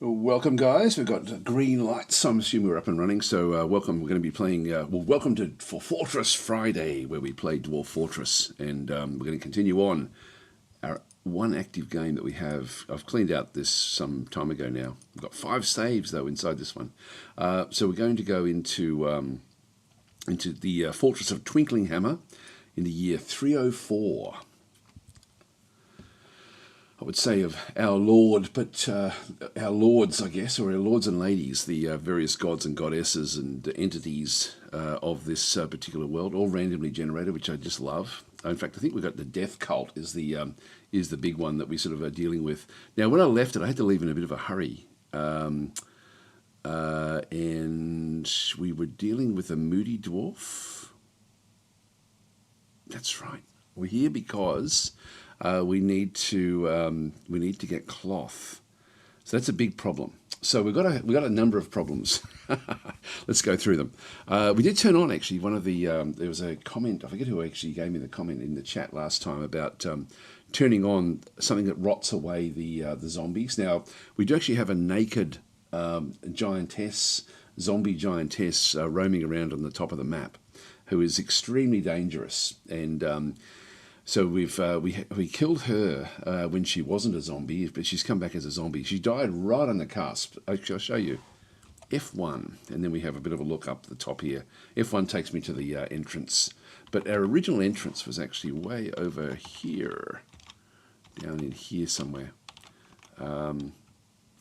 Welcome, guys. We've got green lights. I'm assuming we're up and running. So welcome. We're going to be playing. Welcome for Fortress Friday, where we play Dwarf Fortress, and we're going to continue on our one active game that we have. I've cleaned out this some time ago now. We've got 5 saves though inside this one. So we're going to go into the Fortress of Twinkling Hammer in the year 304. I would say of our Lord, but our lords, I guess, or our lords and ladies, the various gods and goddesses and entities of this particular world, all randomly generated, which I just love. In fact, I think we've got the death cult is the big one that we sort of are dealing with. Now, when I left it, I had to leave in a bit of a hurry. And we were dealing with a moody dwarf. That's right. We're here because we need to get cloth. So that's a big problem. So we got a number of problems. Let's go through them. We did turn on actually one of the there was a comment, I forget who actually gave me the comment in the chat last time about turning on something that rots away the zombies. Now we do actually have a naked zombie giantess roaming around on the top of the map, who is extremely dangerous. And so we killed her when she wasn't a zombie, but she's come back as a zombie. She died right on the cusp. I'll show you. F1, and then we have a bit of a look up the top here. F1 takes me to the entrance, but our original entrance was actually way over here, down in here somewhere. When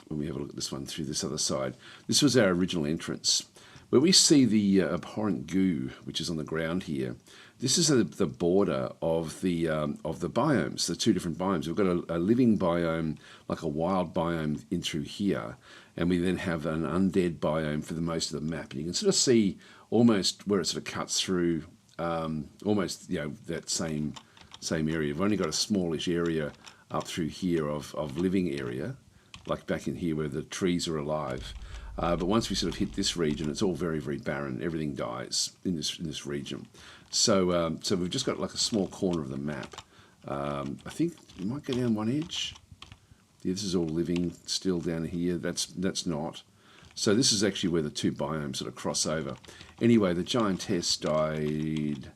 we have a look at this one through this other side, this was our original entrance. Where we see the abhorrent goo, which is on the ground here, this is the border of the biomes, the 2 different biomes. We've got a living biome, like a wild biome in through here, and we then have an undead biome for the most of the map. And you can sort of see almost where it sort of cuts through, almost that same area. We've only got a smallish area up through here of living area, like back in here where the trees are alive. But once we sort of hit this region, it's all very, very barren. Everything dies in this region. So we've just got like a small corner of the map. I think you might go down one edge. Yeah, this is all living still down here. That's not. So this is actually where the 2 biomes sort of cross over. Anyway, the Giantess died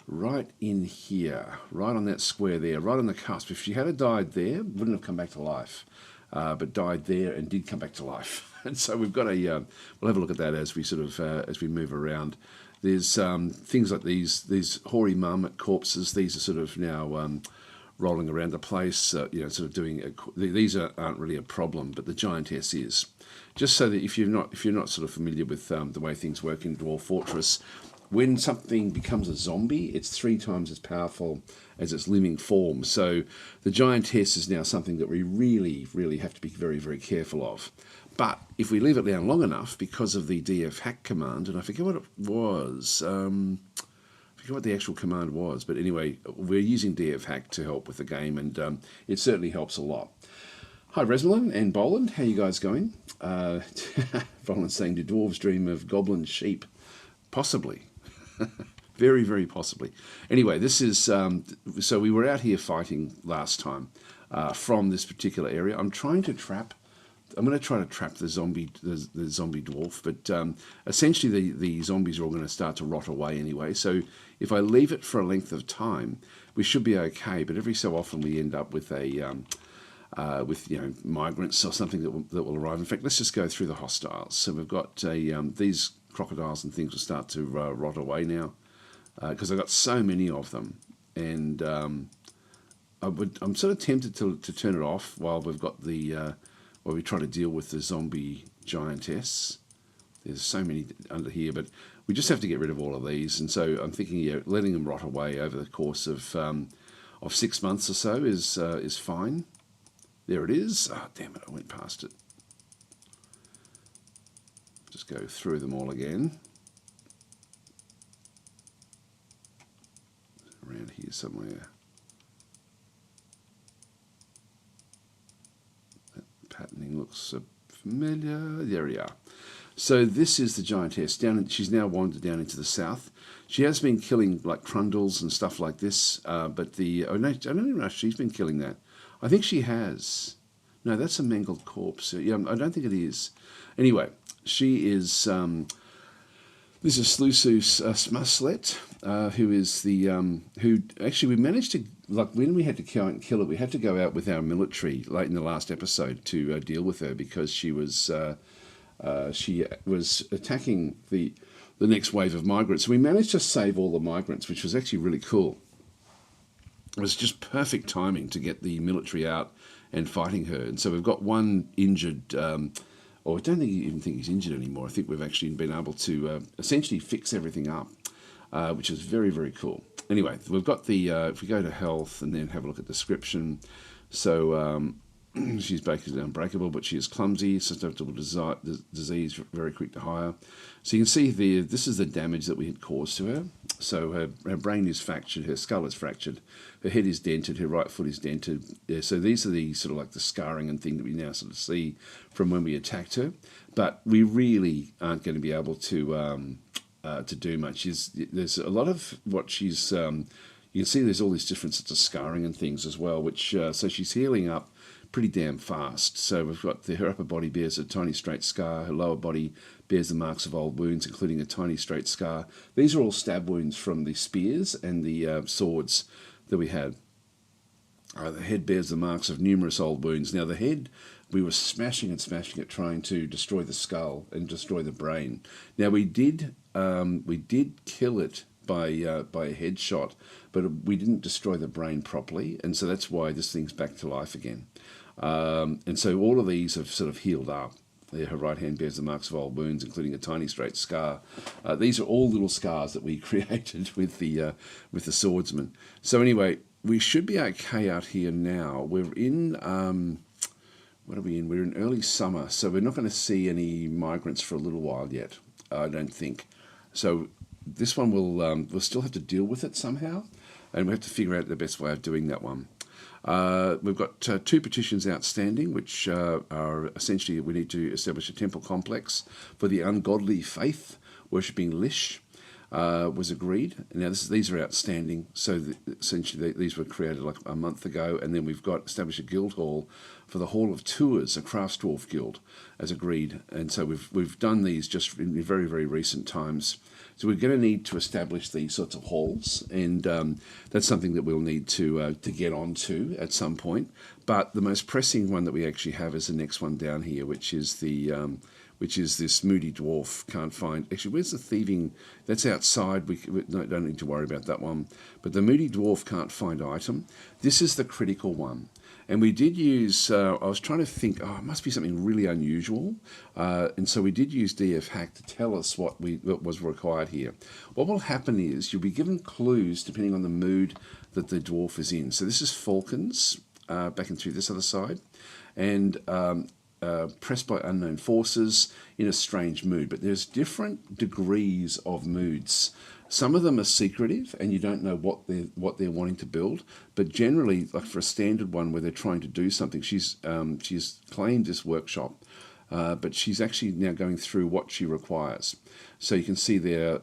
right in here, right on that square there, right on the cusp. If she had died there, wouldn't have come back to life. But died there and did come back to life. And so we've got we'll have a look at that as we sort of as we move around. There's things like these hoary marmot corpses. These are sort of now rolling around the place. Sort of doing. These aren't really a problem, but the Giantess is. Just so that if you're not sort of familiar with the way things work in Dwarf Fortress, when something becomes a zombie, it's 3 times as powerful as its living form. So the Giantess is now something that we really, really have to be very, very careful of. But if we leave it down long enough, because of the DF hack command, and I forget what it was, I forget what the actual command was, but anyway, we're using DF hack to help with the game, and it certainly helps a lot. Hi Resmelin and Boland, how you guys going? Boland's saying, do dwarves dream of goblin sheep? Possibly. Very, very possibly. Anyway, this is, so we were out here fighting last time from this particular area. I'm going to try to trap the zombie dwarf, but essentially the zombies are all going to start to rot away anyway. So if I leave it for a length of time, we should be okay. But every so often we end up with migrants or something that will arrive. In fact, let's just go through the hostiles. So we've got these crocodiles and things will start to rot away now because I've got so many of them, and I'm sort of tempted to turn it off while we've got while we try to deal with the zombie giantess. There's so many under here, but we just have to get rid of all of these. And so I'm thinking, letting them rot away over the course of 6 months or so is fine. There it is. Oh, damn it! I went past it. Just go through them all again. Around here somewhere. That patterning looks familiar. There we are. So this is the Giantess. She's now wandered down into the south. She has been killing like trundles and stuff like this, but I don't even know if she's been killing that. I think she has. No, that's a mangled corpse. Yeah, I don't think it is. Anyway, she is. This is Slusus Smuslet, who is the who actually we managed to, like, when we had to kill her, we had to go out with our military late in the last episode to deal with her because she was attacking the next wave of migrants. So we managed to save all the migrants, which was actually really cool. It was just perfect timing to get the military out and fighting her. And so we've got one injured, or I don't even think he's injured anymore. I think we've actually been able to essentially fix everything up, which is very, very cool. Anyway, we've got the, if we go to health and then have a look at description. So she's basically unbreakable, but she is clumsy, susceptible to disease, very quick to hire. So you can see this is the damage that we had caused to her. So her brain is fractured, her skull is fractured, her head is dented, her right foot is dented. Yeah, so these are the sort of like the scarring and thing that we now sort of see from when we attacked her. But we really aren't going to be able to do much. There's a lot of what she's... you can see there's all these different sorts of scarring and things as well, which so she's healing up pretty damn fast. So we've got her upper body bears a tiny straight scar, her lower body bears the marks of old wounds, including a tiny straight scar. These are all stab wounds from the spears and the swords that we had. The head bears the marks of numerous old wounds. Now the head, we were smashing it, trying to destroy the skull and destroy the brain. Now we did kill it by a headshot, but we didn't destroy the brain properly, and so that's why this thing's back to life again. And so all of these have sort of healed up. Her right hand bears the marks of old wounds, including a tiny straight scar. These are all little scars that we created with the swordsman. So anyway, we should be okay out here now. We're in what are we in? We're in early summer, so we're not going to see any migrants for a little while yet, I don't think. So this one we'll still have to deal with it somehow, and we have to figure out the best way of doing that one. We've got 2 petitions outstanding, which are essentially we need to establish a temple complex for the ungodly faith, worshipping Lish, was agreed. Now these are outstanding, so essentially these were created like a month ago, and then we've got established a guild hall for the Hall of Tours, a crafts dwarf guild, as agreed. And so we've done these just in very, very recent times. So we're going to need to establish these sorts of halls, and that's something that we'll need to get onto at some point. But the most pressing one that we actually have is the next one down here, which is this moody dwarf. Can't find... Actually, where's the thieving? That's outside. We don't need to worry about that one. But the moody dwarf can't find item. This is the critical one. And we did use, I was trying to think, it must be something really unusual. And so we did use DF Hack to tell us what was required here. What will happen is you'll be given clues depending on the mood that the dwarf is in. So this is Falcons, back and through this other side. And pressed by unknown forces, in a strange mood. But there's different degrees of moods. Some of them are secretive, and you don't know what they're wanting to build. But generally, like for a standard one where they're trying to do something, she's claimed this workshop, but she's actually now going through what she requires. So you can see there.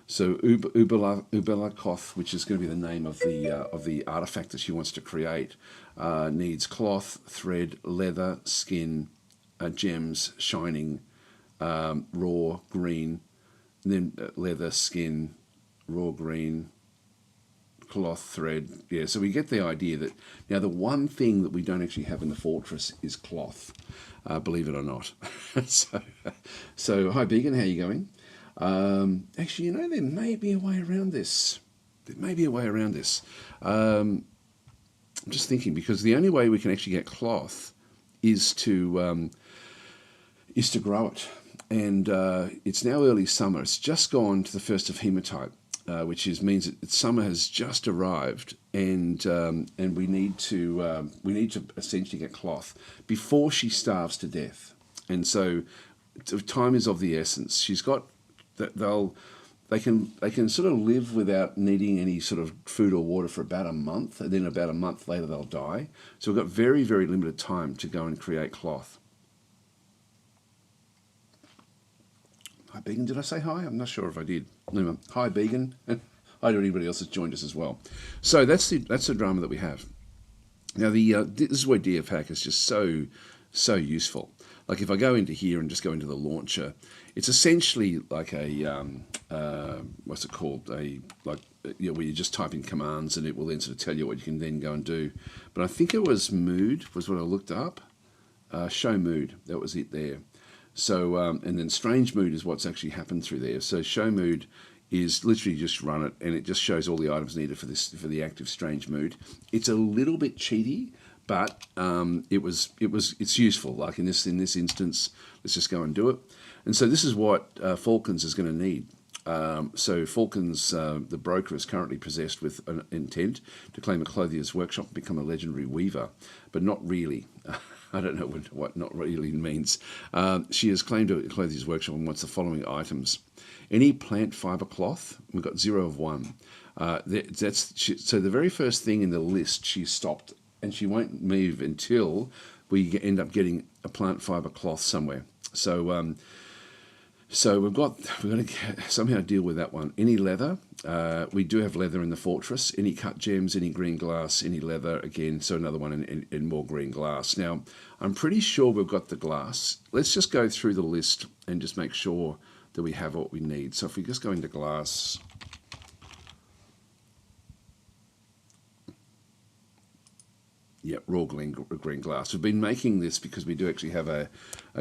So Ubalakoth, which is going to be the name of the artifact that she wants to create, needs cloth, thread, leather, skin, gems, shining, raw, green. And then leather, skin, raw green, cloth, thread. Yeah, so we get the idea that now the one thing that we don't actually have in the fortress is cloth, believe it or not. so hi Began, how are you going? Actually, there may be a way around this. I'm just thinking, because the only way we can actually get cloth is to grow it. And it's now early summer. It's just gone to the 1st of hematite, which means that summer has just arrived, and we need to essentially get cloth before she starves to death. And so time is of the essence. She's got that they can sort of live without needing any sort of food or water for about a month, and then about a month later they'll die. So we've got very, very limited time to go and create cloth. Hi, Began. Did I say hi? I'm not sure if I did. Anyway, hi, Began. Hi to anybody else that's joined us as well. So that's the drama that we have. Now, this is where DFhack is just so useful. Like if I go into here and just go into the launcher, it's essentially like a what's it called? Where you just type in commands and it will then sort of tell you what you can then go and do. But I think it was mood was what I looked up. Show mood, that was it there. So and then strange mood is what's actually happened through there. So show mood is literally just run it and it just shows all the items needed for the active strange mood. It's a little bit cheaty, but it's useful. Like in this instance, let's just go and do it. And so this is what Falcons is going to need. So Falcons, the broker, is currently possessed with an intent to claim a clothier's workshop and become a legendary weaver, but not really. I don't know what not really means. She has claimed a clothier's workshop and wants the following items. Any plant fibre cloth, we've got 0 of 1. So the very first thing in the list she stopped, and she won't move until we end up getting a plant fibre cloth somewhere. So we've got to somehow deal with that one. Any leather, we do have leather in the fortress. Any cut gems, any green glass, any leather again. So another one in more green glass. Now I'm pretty sure we've got the glass. Let's just go through the list and just make sure that we have what we need. So if we just go into glass, yeah, raw green glass. We've been making this because we do actually have a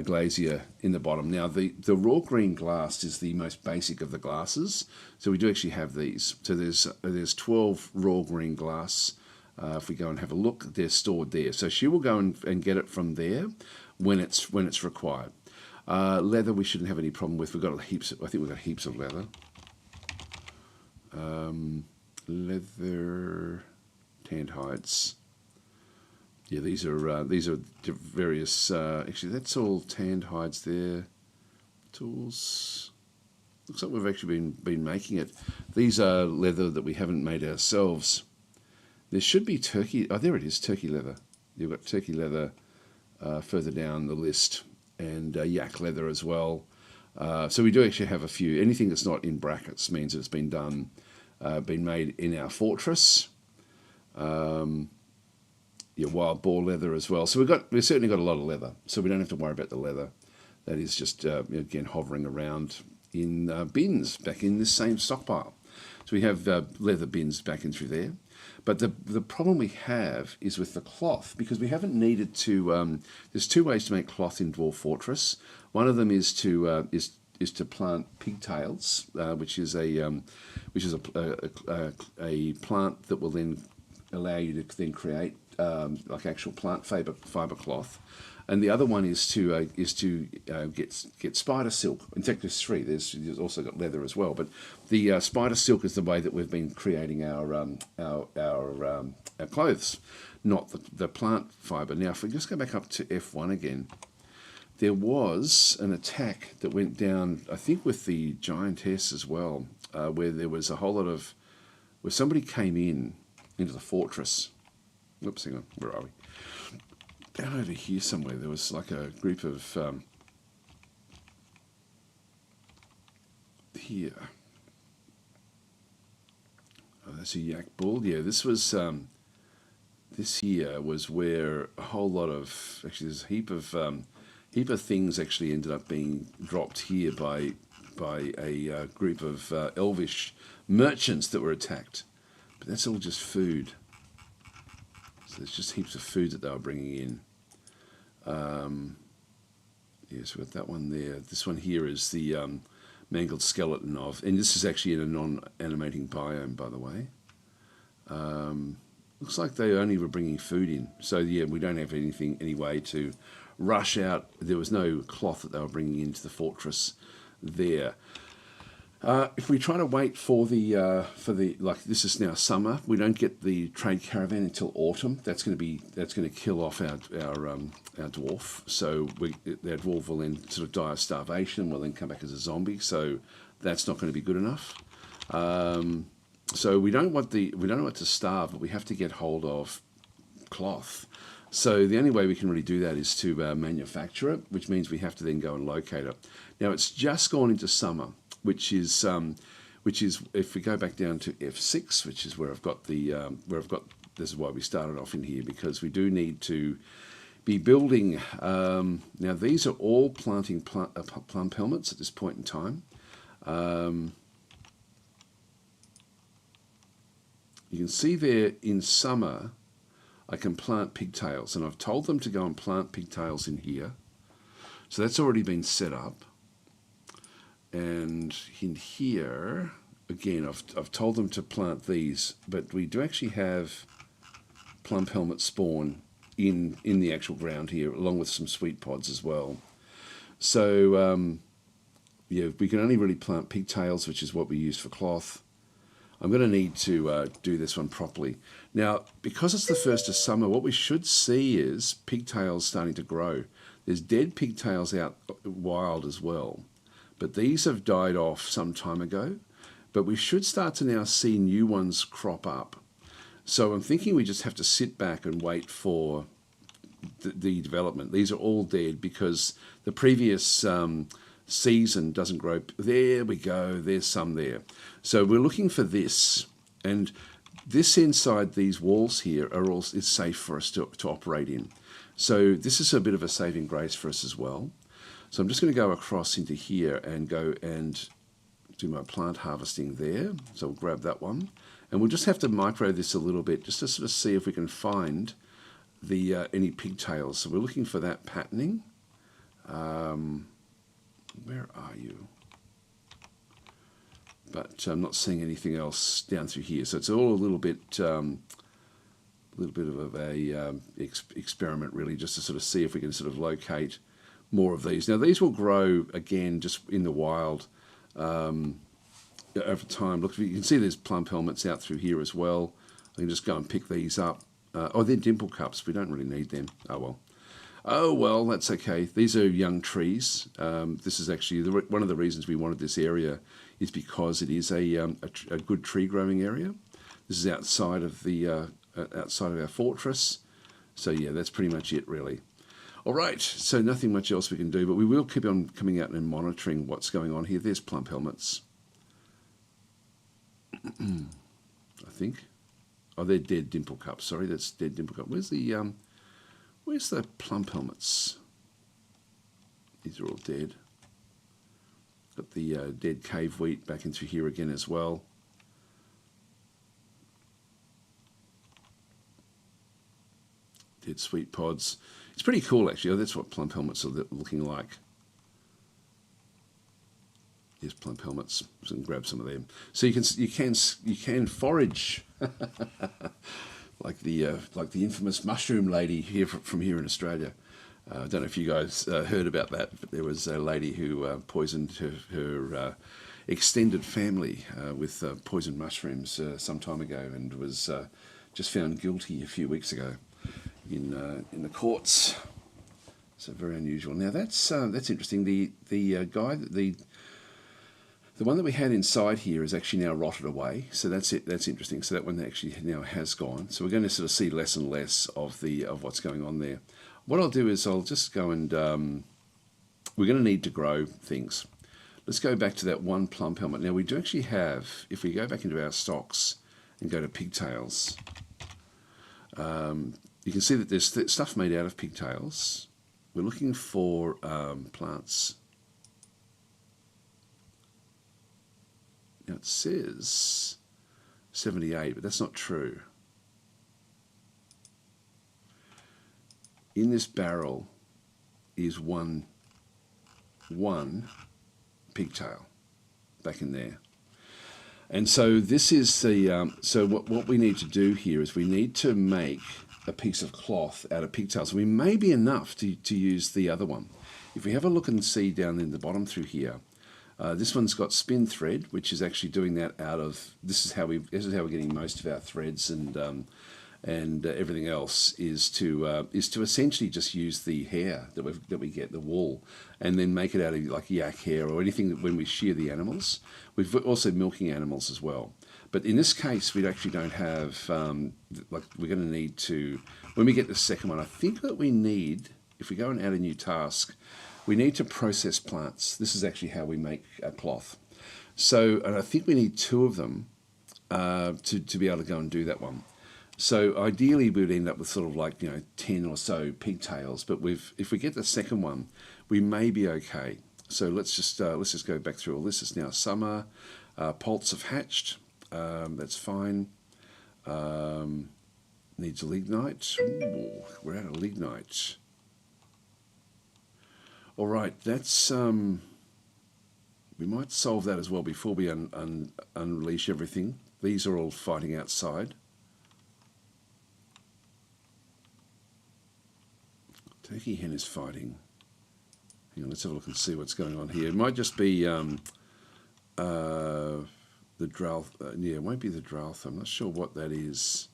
glazier in the bottom. Now, the raw green glass is the most basic of the glasses, so we do actually have these. So there's 12 raw green glass. If we go and have a look, they're stored there. So she will go and get it from there when it's required. Leather we shouldn't have any problem with. I think we've got heaps of leather. Leather, tanned hides. Yeah, these are various. Actually, that's all tanned hides there. Tools. Looks like we've actually been making it. These are leather that we haven't made ourselves. There should be turkey. Oh, there it is, turkey leather. You've got turkey leather further down the list, and yak leather as well. So we do actually have a few. Anything that's not in brackets means that it's been done, been made in our fortress. Wild boar leather as well. So we've certainly got a lot of leather. So we don't have to worry about the leather. That is just again hovering around in bins back in this same stockpile. So we have leather bins back in through there. But the problem we have is with the cloth, because we haven't needed to. There's two ways to make cloth in Dwarf Fortress. One of them is to plant pigtails, which is a plant that will then allow you to then create like actual plant fiber cloth, and the other one is to get spider silk. In fact, there's three. There's also got leather as well, but the spider silk is the way that we've been creating our clothes, not the plant fiber. Now, if we just go back up to F1 again, there was an attack that went down, I think, with the Giantess as well, where there was a whole lot of where somebody came into the fortress. Whoops, hang on, where are we? Down over here somewhere, there was like a group of here. Oh, that's a yak bull. Yeah, this was this here was where a whole lot of actually there's a heap of things actually ended up being dropped here by a group of elvish merchants that were attacked. But that's all just food. So there's just heaps of food that they were bringing in. Yes, we've got that one there. This one here is the mangled skeleton of, and this is actually in a non-animating biome, by the way. Looks like they only were bringing food in. So yeah, we don't have any way to rush out. There was no cloth that they were bringing into the fortress there. If we try to wait for the like this is now summer, we don't get the trade caravan until autumn. That's going to kill off our dwarf. So that dwarf will then sort of die of starvation and will then come back as a zombie. So that's not going to be good enough. So we don't want to starve, but we have to get hold of cloth. So the only way we can really do that is to manufacture it, which means we have to then go and locate it. Now it's just gone into summer, which is if we go back down to F6, which is where I've got this is why we started off in here, because we do need to be building. Now these are all planting plum helmets at this point in time. You can see there in summer I can plant pigtails, and I've told them to go and plant pigtails in here. So that's already been set up. And in here, again, I've told them to plant these, but we do actually have plum helmet spawn in the actual ground here, along with some sweet pods as well. So, yeah, we can only really plant pigtails, which is what we use for cloth. I'm going to need to do this one properly. Now, because it's the first of summer, what we should see is pigtails starting to grow. There's dead pigtails out wild as well, but these have died off some time ago. But we should start to now see new ones crop up. So I'm thinking we just have to sit back and wait for the development. These are all dead because the previous season doesn't grow. There we go, there's some there. So we're looking for this, and this inside these walls here is safe for us to operate in. So this is a bit of a saving grace for us as well. So I'm just going to go across into here and go and do my plant harvesting there. So we'll grab that one, and we'll just have to micro this a little bit just to sort of see if we can find the any pigtails. So we're looking for that patterning. Where are you? But I'm not seeing anything else down through here. So it's all a little bit of a experiment, really, just to sort of see if we can sort of locate more of these. Now these will grow again just in the wild over time. Look, you can see there's plum helmets out through here as well. I can just go and pick these up. Oh, they're dimple cups. We don't really need them. Oh well. Oh, well, that's okay. These are young trees. This is actually one of the reasons we wanted this area is because it is a good tree growing area. This is outside of our fortress. So yeah, that's pretty much it, really. All right, so nothing much else we can do, but we will keep on coming out and monitoring what's going on here. There's plum helmets. I think. Oh, they're dead dimple cups. Sorry, that's dead dimple cup. Where's the plum helmets? These are all dead. Got the dead cave wheat back in through here again as well. Dead sweet pods. It's pretty cool, actually. Oh, that's what plum helmets are looking like. Here's plum helmets. So I can grab some of them. So you can forage. Like the infamous mushroom lady here from here in Australia. I don't know if you guys heard about that, but there was a lady who poisoned her extended family with poisoned mushrooms some time ago, and was just found guilty a few weeks ago in the courts. So very unusual. Now that's interesting. The guy the one that we had inside here is actually now rotted away, so that's it. That's interesting. So that one actually now has gone. So we're going to sort of see less and less of what's going on there. What I'll do is I'll just go and we're going to need to grow things. Let's go back to that one plum helmet. Now we do actually have, if we go back into our stocks and go to pigtails, you can see that there's stuff made out of pigtails. We're looking for plants. Now it says 78, but that's not true. In this barrel is one pigtail back in there. And so this is the, so what we need to do here is we need to make a piece of cloth out of pigtails. We may be enough to use the other one. If we have a look and see down in the bottom through here, this one's got spin thread, which is actually doing that out of, this is how we're getting most of our threads and everything else is to essentially just use the hair that we get, the wool, and then make it out of like yak hair or anything that when we shear the animals. We've also milking animals as well. But in this case, we actually don't have, like we're going to need to, when we get the second one, I think that we need, if we go and add a new task, we need to process plants. This is actually how we make a cloth. So, and I think we need 2 of them to be able to go and do that one. So ideally we would end up with sort of like, 10 or so pigtails, but if we get the second one, we may be okay. So let's just go back through all this. It's now summer. Poults have hatched. That's fine. Needs a lignite. Ooh, we're out of lignite. All right, that's we might solve that as well before we unleash everything. These are all fighting outside. Turkey hen is fighting. Hang on, let's have a look and see what's going on here. It might just be the Dwarf. Yeah, it won't be the Dwarf. I'm not sure what that is.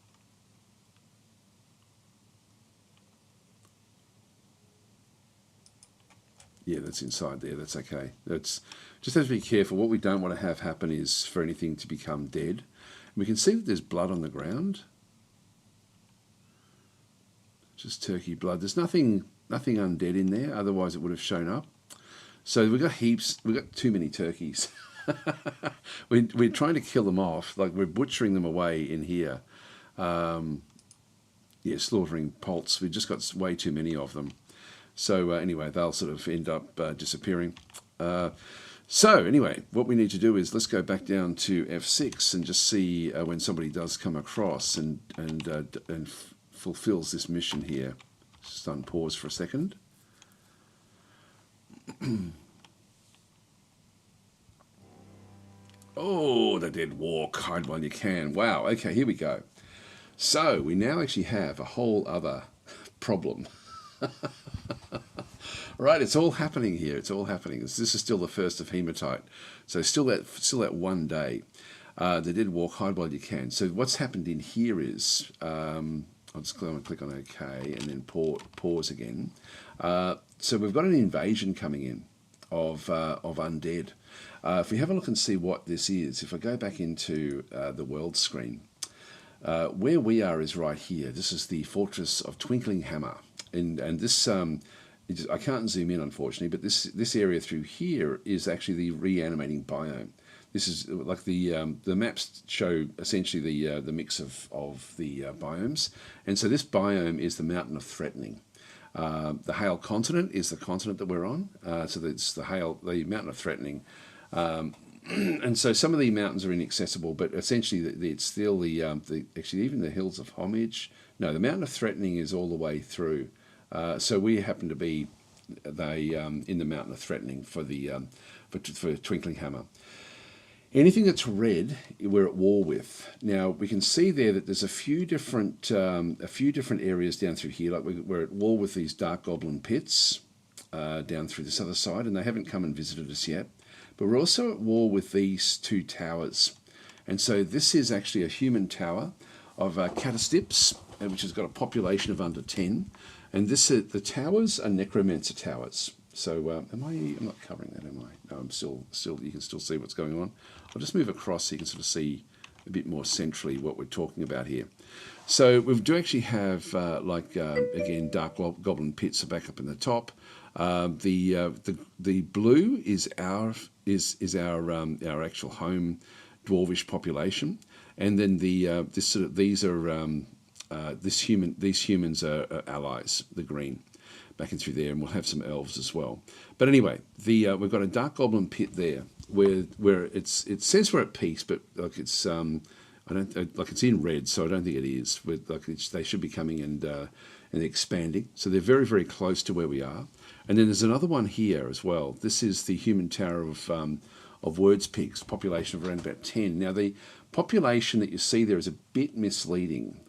Yeah, that's inside there. That's okay. That's just have to be careful. What we don't want to have happen is for anything to become dead. We can see that there's blood on the ground. Just turkey blood. There's nothing undead in there. Otherwise, it would have shown up. So we've got heaps. We've got too many turkeys. We're trying to kill them off. Like we're butchering them away in here. Yeah, slaughtering poults. We've just got way too many of them. So anyway, they'll sort of end up disappearing. So anyway, what we need to do is let's go back down to F6 and just see when somebody does come across and fulfills this mission here. Just unpause for a second. Oh, the dead walk. Hide while you can. Wow. Okay, here we go. So we now actually have a whole other problem. Right, it's all happening here. It's all happening. This is still the first of hematite. So still that one day. The dead walk, hide while you can. So what's happened in here is, I'll just click on OK and then pause again. So we've got an invasion coming in of undead. If we have a look and see what this is, if I go back into the world screen, where we are is right here. This is the Fortress of Twinkling Hammer. And this, I can't zoom in unfortunately, but this area through here is actually the reanimating biome. This is like the maps show essentially the mix of the biomes, and so this biome is the Mountain of Threatening. The Hail continent is the continent that we're on, so it's the Mountain of Threatening, and so some of the mountains are inaccessible, but essentially it's still actually even the Hills of Homage. No, the Mountain of Threatening is all the way through. So we happen to be in the Mountain of Threatening for Twinkling Hammer. Anything that's red, we're at war with. Now we can see there that there's a few different areas down through here. Like we're at war with these dark goblin pits down through this other side, and they haven't come and visited us yet. But we're also at war with these two towers, and so this is actually a human tower of Catastips, which has got a population of under 10. And the towers are necromancer towers. So I'm not covering that, am I? No, I'm still. You can still see what's going on. I'll just move across so you can sort of see a bit more centrally what we're talking about here. So we do actually have again, dark goblin pits are back up in the top. The blue is our actual home dwarvish population, and then these humans are allies, the green, back in through there, and we'll have some elves as well. But anyway, we've got a dark goblin pit there where it says we're at peace, but like it's it's in red, so I don't think it is. They should be coming and expanding, so they're very, very close to where we are. And then there's another one here as well. This is the human tower of Words Pigs, population of around about 10. Now the population that you see there is a bit misleading.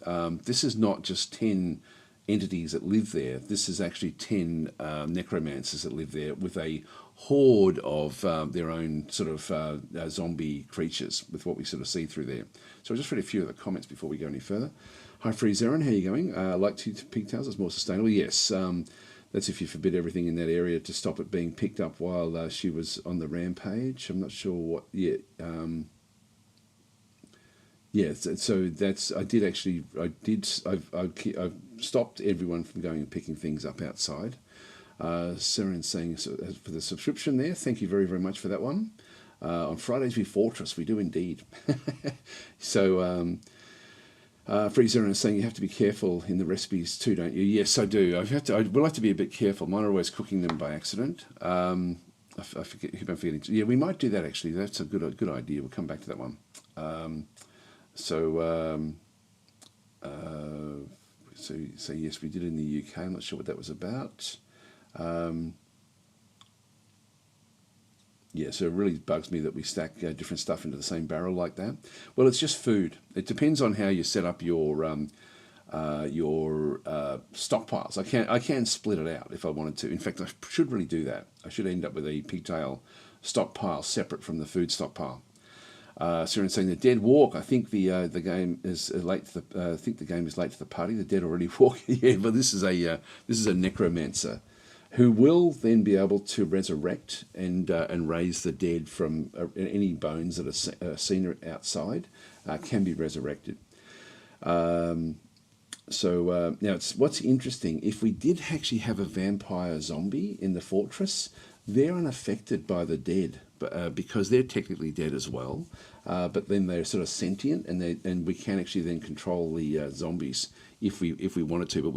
This is not just 10 entities that live there. This is actually 10 necromancers that live there with a horde of their own sort of zombie creatures with what we sort of see through there. So I'll just read a few of the comments before we go any further. Hi Freezerin, how are you going? Like two pigtails, it's more sustainable. Yes, that's if you forbid everything in that area to stop it being picked up while she was on the rampage. I'm not sure what yet. Yeah, so that's I've stopped everyone from going and picking things up outside. Seren's saying for the subscription there, thank you very, very much for that one. On Fridays we fortress, we do indeed. So Freezer is saying you have to be careful in the recipes too, don't you? Yes, I do. I will have to be a bit careful. Mine are always cooking them by accident. I forget. Keep on forgetting. Yeah, we might do that actually. That's a good idea. We'll come back to that one. So yes, we did in the UK. I'm not sure what that was about. Yeah, so it really bugs me that we stack different stuff into the same barrel like that. Well, it's just food. It depends on how you set up your stockpiles. I can split it out if I wanted to. In fact, I should really do that. I should end up with a pigtail stockpile separate from the food stockpile. Siren's saying the dead walk. I think the game is late. I think the game is late to the party. The dead already walk. Yeah, but this is a necromancer who will then be able to resurrect and raise the dead from any bones that are seen outside can be resurrected. Now, what's interesting, if we did actually have a vampire zombie in the fortress, they're unaffected by the dead, because they're technically dead as well. But then they're sort of sentient, and we can actually then control the zombies if we wanted to. But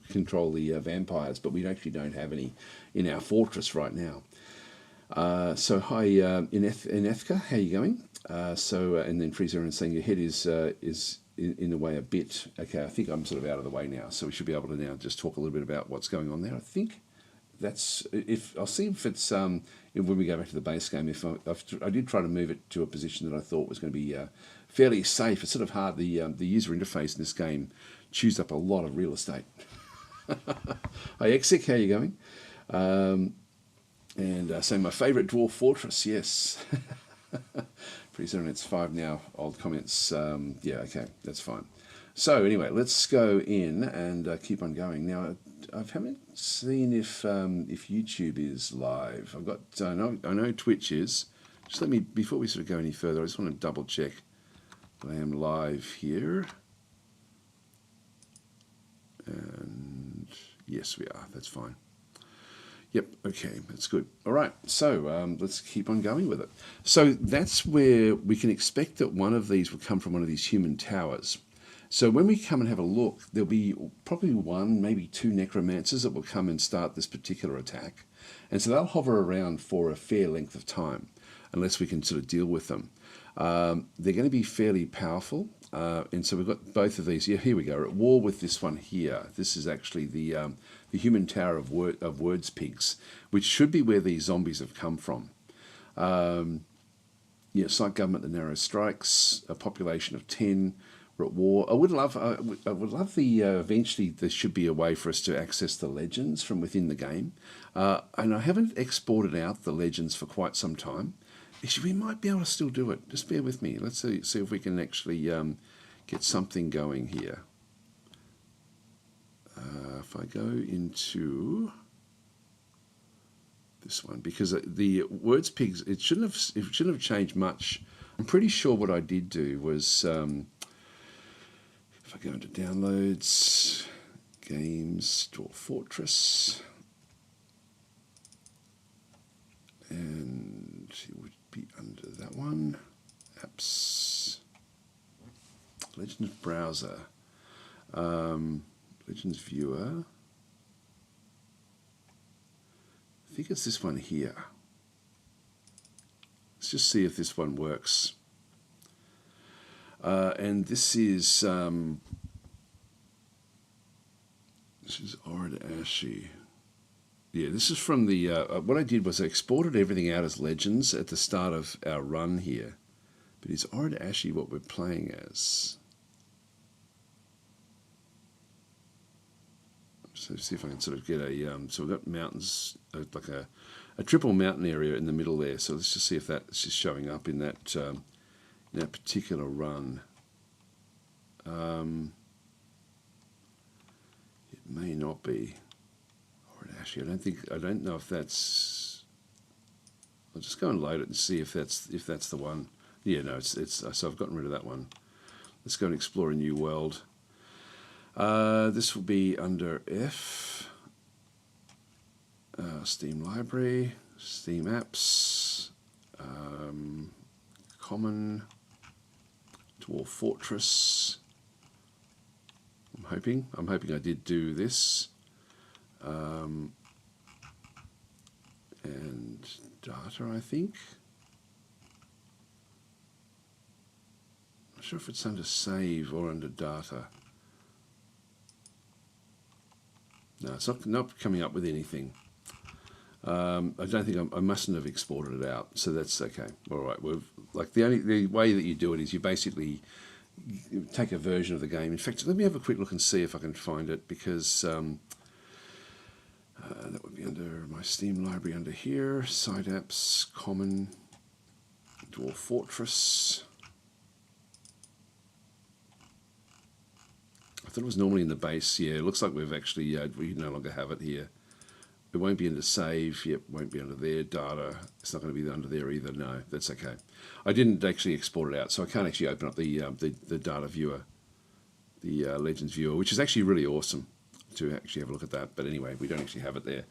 control the vampires, but we actually don't have any in our fortress right now. So hi, Inethka, how are you going? And then Freezer and saying your head is in the way a bit. Okay, I think I'm sort of out of the way now, so we should be able to now just talk a little bit about what's going on there. I think that's I'll see if it's when we go back to the base game. I did try to move it to a position that I thought was going to be fairly safe. It's sort of hard. The user interface in this game chews up a lot of real estate. Hi Exik, how are you going? So my favourite dwarf fortress, yes. Pretty certain it's 5 now. Old comments. Yeah, okay, that's fine. So anyway, let's go in and keep on going. Now, I haven't seen if YouTube is live. I've got. I know Twitch is. Just let me, before we sort of go any further, I just want to double check that I am live here. And yes, we are. That's fine. Yep, okay, that's good. All right, so let's keep on going with it. So that's where we can expect that one of these will come from one of these human towers. So when we come and have a look, there'll be probably 1, maybe 2 necromancers that will come and start this particular attack. And so they'll hover around for a fair length of time, unless we can sort of deal with them. They're going to be fairly powerful. And so we've got both of these. Yeah, here we go. We're at war with this one here. This is actually the human tower of words pigs, which should be where these zombies have come from. Slight government, the narrow strikes, a population of 10. We're at war. I would love the eventually there should be a way for us to access the legends from within the game. And I haven't exported out the legends for quite some time. Actually, we might be able to still do it. Just bear with me. Let's see if we can actually get something going here. If I go into this one, because the words pigs, it shouldn't have changed much. I'm pretty sure what I did do was, if I go into downloads, games, Dwarf Fortress, and it would be under that one, apps, Legends browser, Legends viewer. I think it's this one here. Let's just see if this one works. And this is Arid Ashy. Yeah, this is from the. What I did was I exported everything out as legends at the start of our run here. But is Arid Ashy what we're playing as? So see if I can sort of get a. So we've got mountains, like a triple mountain area in the middle there. So let's just see if that's just showing up in that particular run. It may not be. Or actually, I don't know if that's. I'll just go and load it and see if that's the one. Yeah, no, it's. So I've gotten rid of that one. Let's go and explore a new world. This will be under F. Steam Library, Steam Apps, Common, Dwarf Fortress, I'm hoping I did do this. And data, I think. Not sure if it's under save or under data. No, it's not coming up with anything. I don't think I mustn't have exported it out, so that's okay. All right, the way that you do it is you basically take a version of the game. In fact, let me have a quick look and see if I can find it, because that would be under my Steam library under here, side apps, common, Dwarf Fortress. I thought it was normally in the base. Yeah, it looks like we've actually, we no longer have it here. It won't be under save. Yep, won't be under there. Data. It's not going to be under there either. No, that's okay. I didn't actually export it out, so I can't actually open up the data viewer, the Legends viewer, which is actually really awesome to actually have a look at that. But anyway, we don't actually have it there,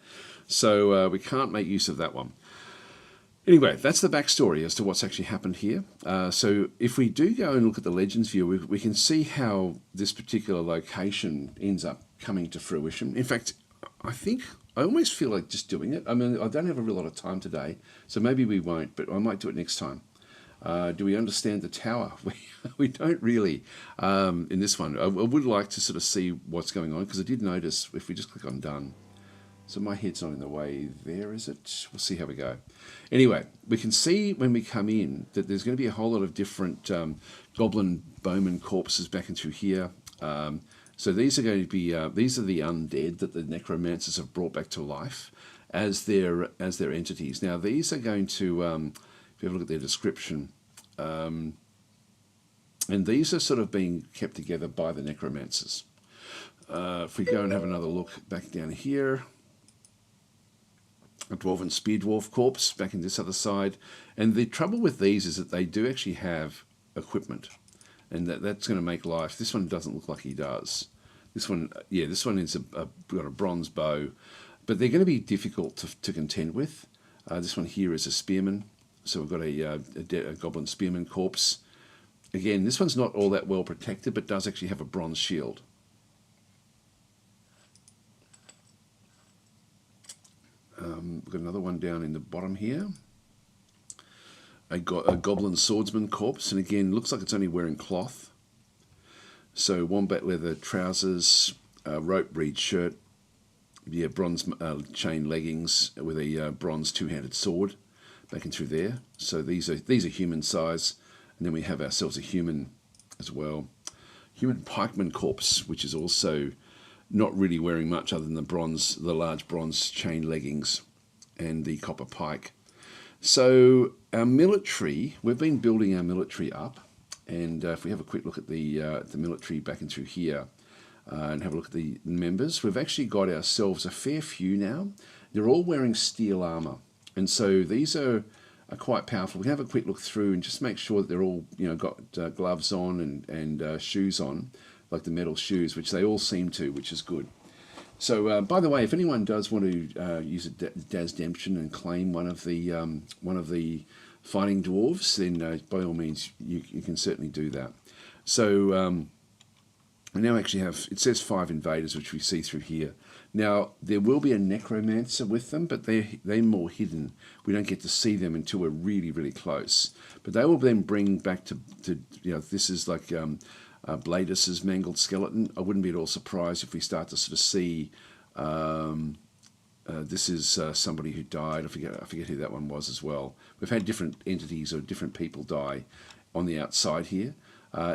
so we can't make use of that one. Anyway, that's the backstory as to what's actually happened here. So if we do go and look at the Legends view, we can see how this particular location ends up coming to fruition. In fact, I almost feel like just doing it. I mean, I don't have a real lot of time today, so maybe we won't, but I might do it next time. Do we understand the tower? We don't really in this one. I would like to sort of see what's going on, because I did notice if we just click on done. So my head's not in the way there, is it? We'll see how we go. Anyway, we can see when we come in that there's going to be a whole lot of different goblin bowman corpses back into here. So these are going to be these are the undead that the necromancers have brought back to life as their entities. Now these are going to, if you have a look at their description, and these are sort of being kept together by the necromancers. If we go and have another look back down here, a dwarven spear dwarf corpse back in this other side, and the trouble with these is that they do actually have equipment, and that's going to make life. This one doesn't look like he does. This one, yeah, this one is got a bronze bow, but they're going to be difficult to contend with. This one here is a spearman, so we've got a goblin spearman corpse. Again, this one's not all that well protected, but does actually have a bronze shield. We've got another one down in the bottom here. A goblin swordsman corpse, and again, looks like it's only wearing cloth. So wombat leather trousers, rope breed shirt, yeah, bronze chain leggings with a bronze two-handed sword back in through there. So these are human size, and then we have ourselves a human as well. Human pikeman corpse, which is also not really wearing much other than the large bronze chain leggings and the copper pike. So our military, we've been building our military up, and if we have a quick look at the military back in through here and have a look at the members, we've actually got ourselves a fair few now. They're all wearing steel armor, and so these are quite powerful. We can have a quick look through and just make sure that they're all, got gloves on and shoes on, like the metal shoes, which they all seem to, which is good. So, by the way, if anyone does want to use a DasDemption and claim one of the fighting dwarves, then by all means you can certainly do that. So we now actually have, it says 5 invaders, which we see through here. Now there will be a necromancer with them, but they're more hidden. We don't get to see them until we're really, really close. But they will then bring back to this is like Bladus's mangled skeleton. I wouldn't be at all surprised if we start to sort of see this is somebody who died. I forget who that one was as well. We've had different entities or different people die on the outside here.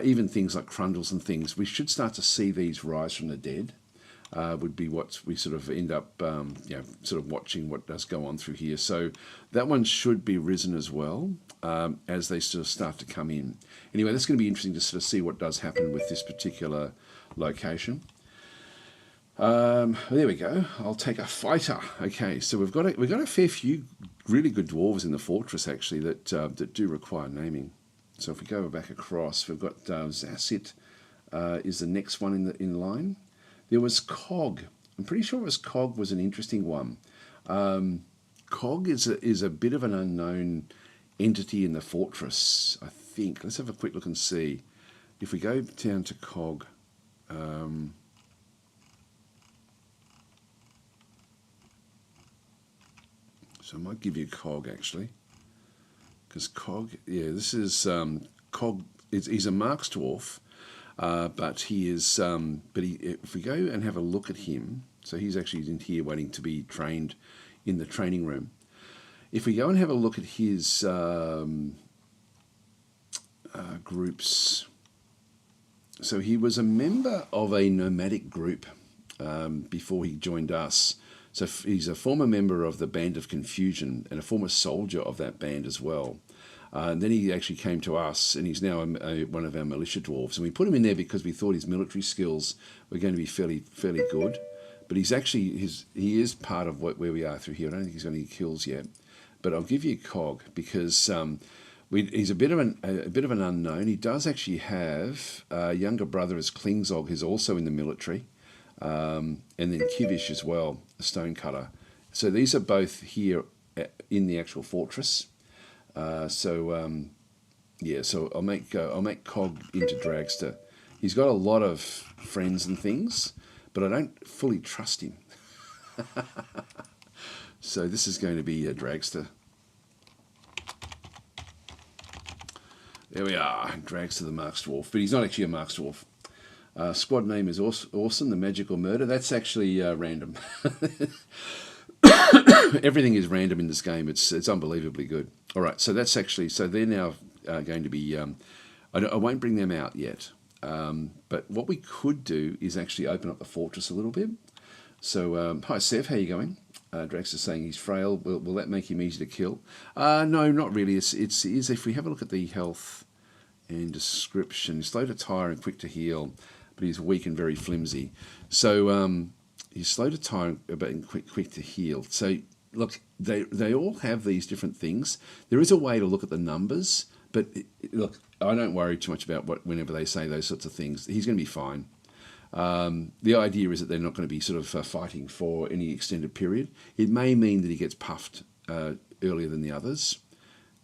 Even things like Crundles and things. We should start to see these rise from the dead. Would be what we sort of end up, sort of watching what does go on through here. So that one should be risen as well as they sort of start to come in. Anyway, that's going to be interesting to sort of see what does happen with this particular location. There we go. I'll take a fighter. Okay, so we've got a fair few really good dwarves in the fortress actually that do require naming. So if we go back across, we've got Zassit is the next one in line. There was Cog. I'm pretty sure Cog was an interesting one. Cog is a bit of an unknown entity in the fortress, I think. Let's have a quick look and see. If we go down to Cog, So I might give you Cog actually, because Cog, yeah, this is Cog. He's a Marks Dwarf, but he is. If we go and have a look at him, so he's actually in here waiting to be trained in the training room. If we go and have a look at his groups, so he was a member of a nomadic group before he joined us. So he's a former member of the Band of Confusion and a former soldier of that band as well. And then he actually came to us, and he's now one of our militia dwarves. And we put him in there because we thought his military skills were going to be fairly good. But he's actually he is part of where we are through here. I don't think he's got any kills yet. But I'll give you Cog because he's a bit of an unknown. He does actually have a younger brother as Klingzog, who's also in the military, and then Kivish as well, a stonecutter. So these are both here in the actual fortress. So I'll make Cog into Dragster. He's got a lot of friends and things, but I don't fully trust him. So this is going to be a Dragster. There we are, Dragster the Marks Dwarf, but he's not actually a Marks Dwarf. Squad name is Awesome, the Magical Murder. That's actually random. Everything is random in this game. It's unbelievably good. All right, so that's actually, so they're now going to be, I won't bring them out yet, but what we could do is actually open up the fortress a little bit. So, hi Sev, how you going? Drax is saying he's frail. Will that make him easy to kill? No, not really. It's if we have a look at the health and description, he's slow to tire and quick to heal, but he's weak and very flimsy. So he's slow to tire but quick to heal. So look, they all have these different things. There is a way to look at the numbers, but look, I don't worry too much about whenever they say those sorts of things. He's going to be fine. The idea is that they're not going to be sort of fighting for any extended period. It may mean that he gets puffed earlier than the others.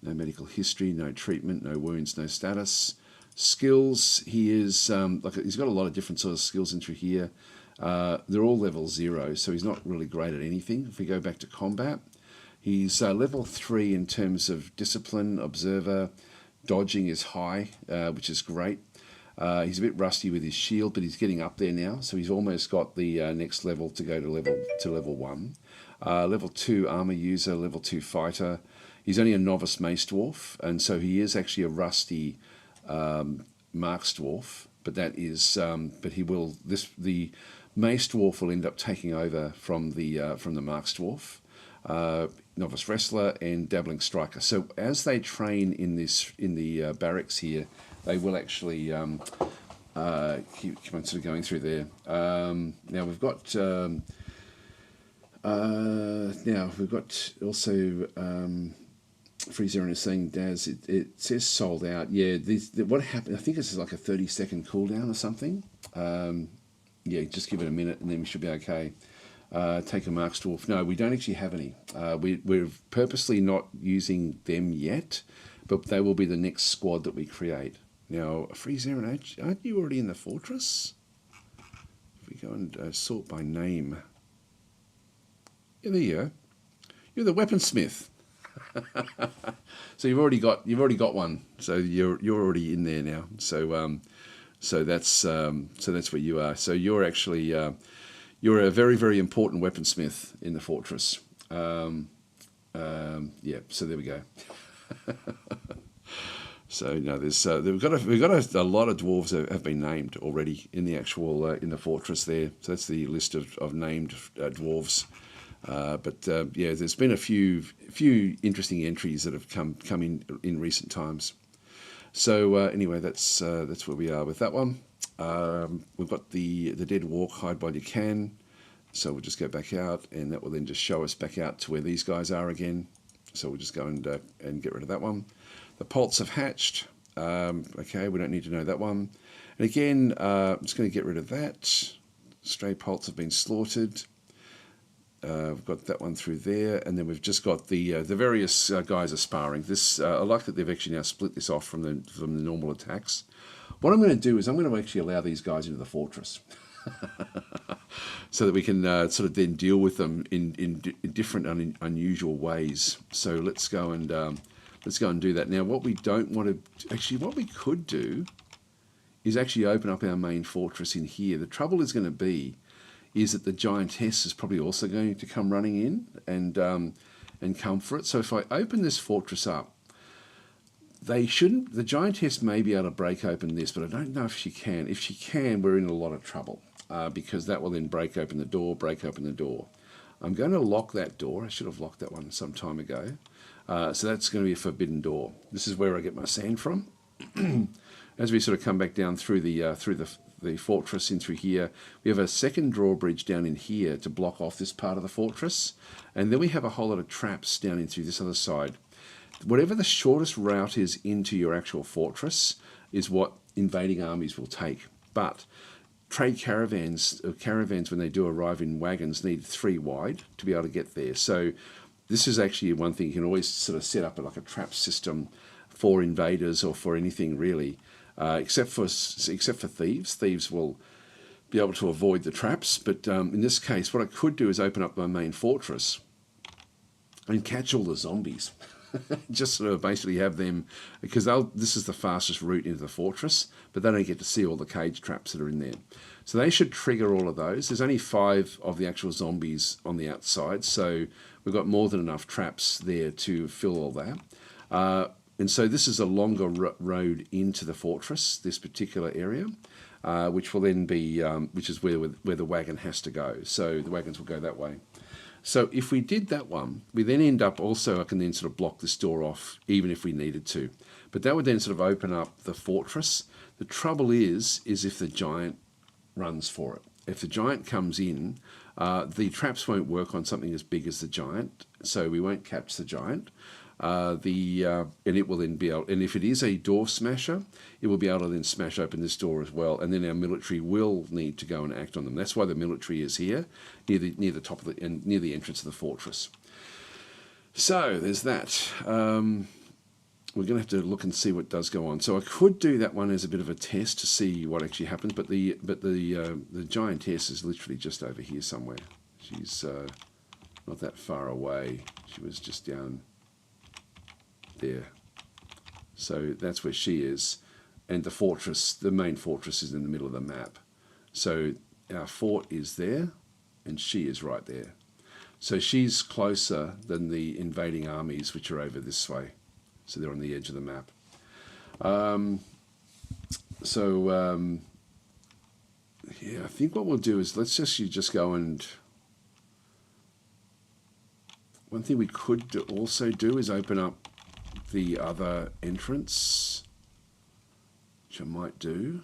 No medical history, no treatment, no wounds, no status. Skills, he is he's got a lot of different sort of skills into here. They're all level 0, so he's not really great at anything. If we go back to combat, he's level 3 in terms of discipline, observer, dodging is high, which is great. He's a bit rusty with his shield, but he's getting up there now, so he's almost got the next level to go to level 1. Level 2 armor user, level 2 fighter. He's only a novice mace dwarf, and so he is actually a rusty Marks dwarf. But that is, the mace dwarf will end up taking over from the Marks dwarf. Novice wrestler and dabbling striker. So as they train in the barracks here, they will actually keep on sort of going through there. Now we've got also Free Zero is saying, Daz, it says sold out. Yeah, what happened? I think this is like a 30-second cooldown or something. Yeah, just give it a minute and then we should be okay. Take a Marks Dwarf. No, we don't actually have any. We're purposely not using them yet, but they will be the next squad that we create. Now, Free Zero, aren't you already in the fortress? If we go and sort by name. Yeah, there you go. You're the weaponsmith. So you've already got one. So you're already in there now. So that's what you are. So you're actually you're a very, very important weaponsmith in the fortress. Yeah. So there we go. So no, there's we've got a lot of dwarves that have been named already in the actual in the fortress there. So that's the list of named dwarves. But yeah, there's been a few interesting entries that have come in recent times. So anyway, that's where we are with that one. We've got the dead walk, hide while you can. So we'll just go back out, and that will then just show us back out to where these guys are again. So we'll just go and get rid of that one. The poults have hatched. Okay, we don't need to know that one. And again, I'm just going to get rid of that. Stray poults have been slaughtered. We've got that one through there, and then we've just got the various guys are sparring. This I like that they've actually now split this off from the normal attacks. What I'm going to do is I'm going to actually allow these guys into the fortress. so that we can sort of then deal with them in different unusual ways. So let's go and do that. Now, what we don't want to actually, what we could do is actually open up our main fortress in here. The trouble is going to be is that the Giantess is probably also going to come running in and come for it. So if I open this fortress up, they shouldn't. The Giantess may be able to break open this, but I don't know if she can. If she can, we're in a lot of trouble because that will then break open the door. I'm going to lock that door. I should have locked that one some time ago. So that's going to be a forbidden door. This is where I get my sand from. As we sort of come back down through the fortress in through here, we have a second drawbridge down in here to block off this part of the fortress, and then we have a whole lot of traps down in through this other side. Whatever the shortest route is into your actual fortress is what invading armies will take. But trade caravans when they do arrive in wagons need 3 wide to be able to get there. So this is actually one thing you can always sort of set up like a trap system for invaders or for anything really, except for thieves. Thieves will be able to avoid the traps. But in this case, what I could do is open up my main fortress and catch all the zombies. Just sort of basically have them, because this is the fastest route into the fortress, but they don't get to see all the cage traps that are in there. So they should trigger all of those. There's only 5 of the actual zombies on the outside, so we've got more than enough traps there to fill all that. And so this is a longer road into the fortress, this particular area, which will then be, which is where the wagon has to go. So the wagons will go that way. So if we did that one, we then end up also, I can then sort of block this door off, even if we needed to. But that would then sort of open up the fortress. The trouble is if the giant runs for it. If the giant comes in, the traps won't work on something as big as the giant, so we won't catch the giant. And it will then be able, and if it is a door smasher, it will be able to then smash open this door as well, and then our military will need to go and act on them. That's why the military is here, near the top of near the entrance of the fortress. So there's that. We're going to have to look and see what does go on. So I could do that one as a bit of a test to see what actually happens, but the Giantess is literally just over here somewhere. She's not that far away. She was just down there. So that's where she is. And the fortress, the main fortress, is in the middle of the map. So our fort is there, and she is right there. So she's closer than the invading armies, which are over this way. So they're on the edge of the map. Yeah, I think what we'll do is let's just go and... One thing we could also do is open up the other entrance, which I might do.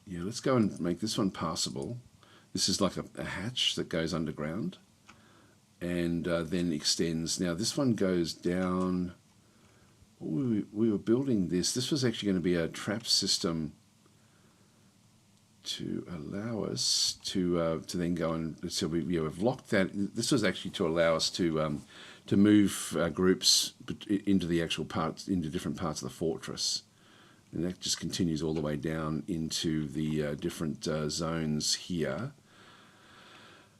Yeah, let's go and make this one passable. This is like a hatch that goes underground and then extends. Now this one goes down. We were building this. This was actually going to be a trap system to allow us to then go and so we've locked that. This was actually to allow us to move groups into the actual parts, into different parts of the fortress, and that just continues all the way down into the different zones here.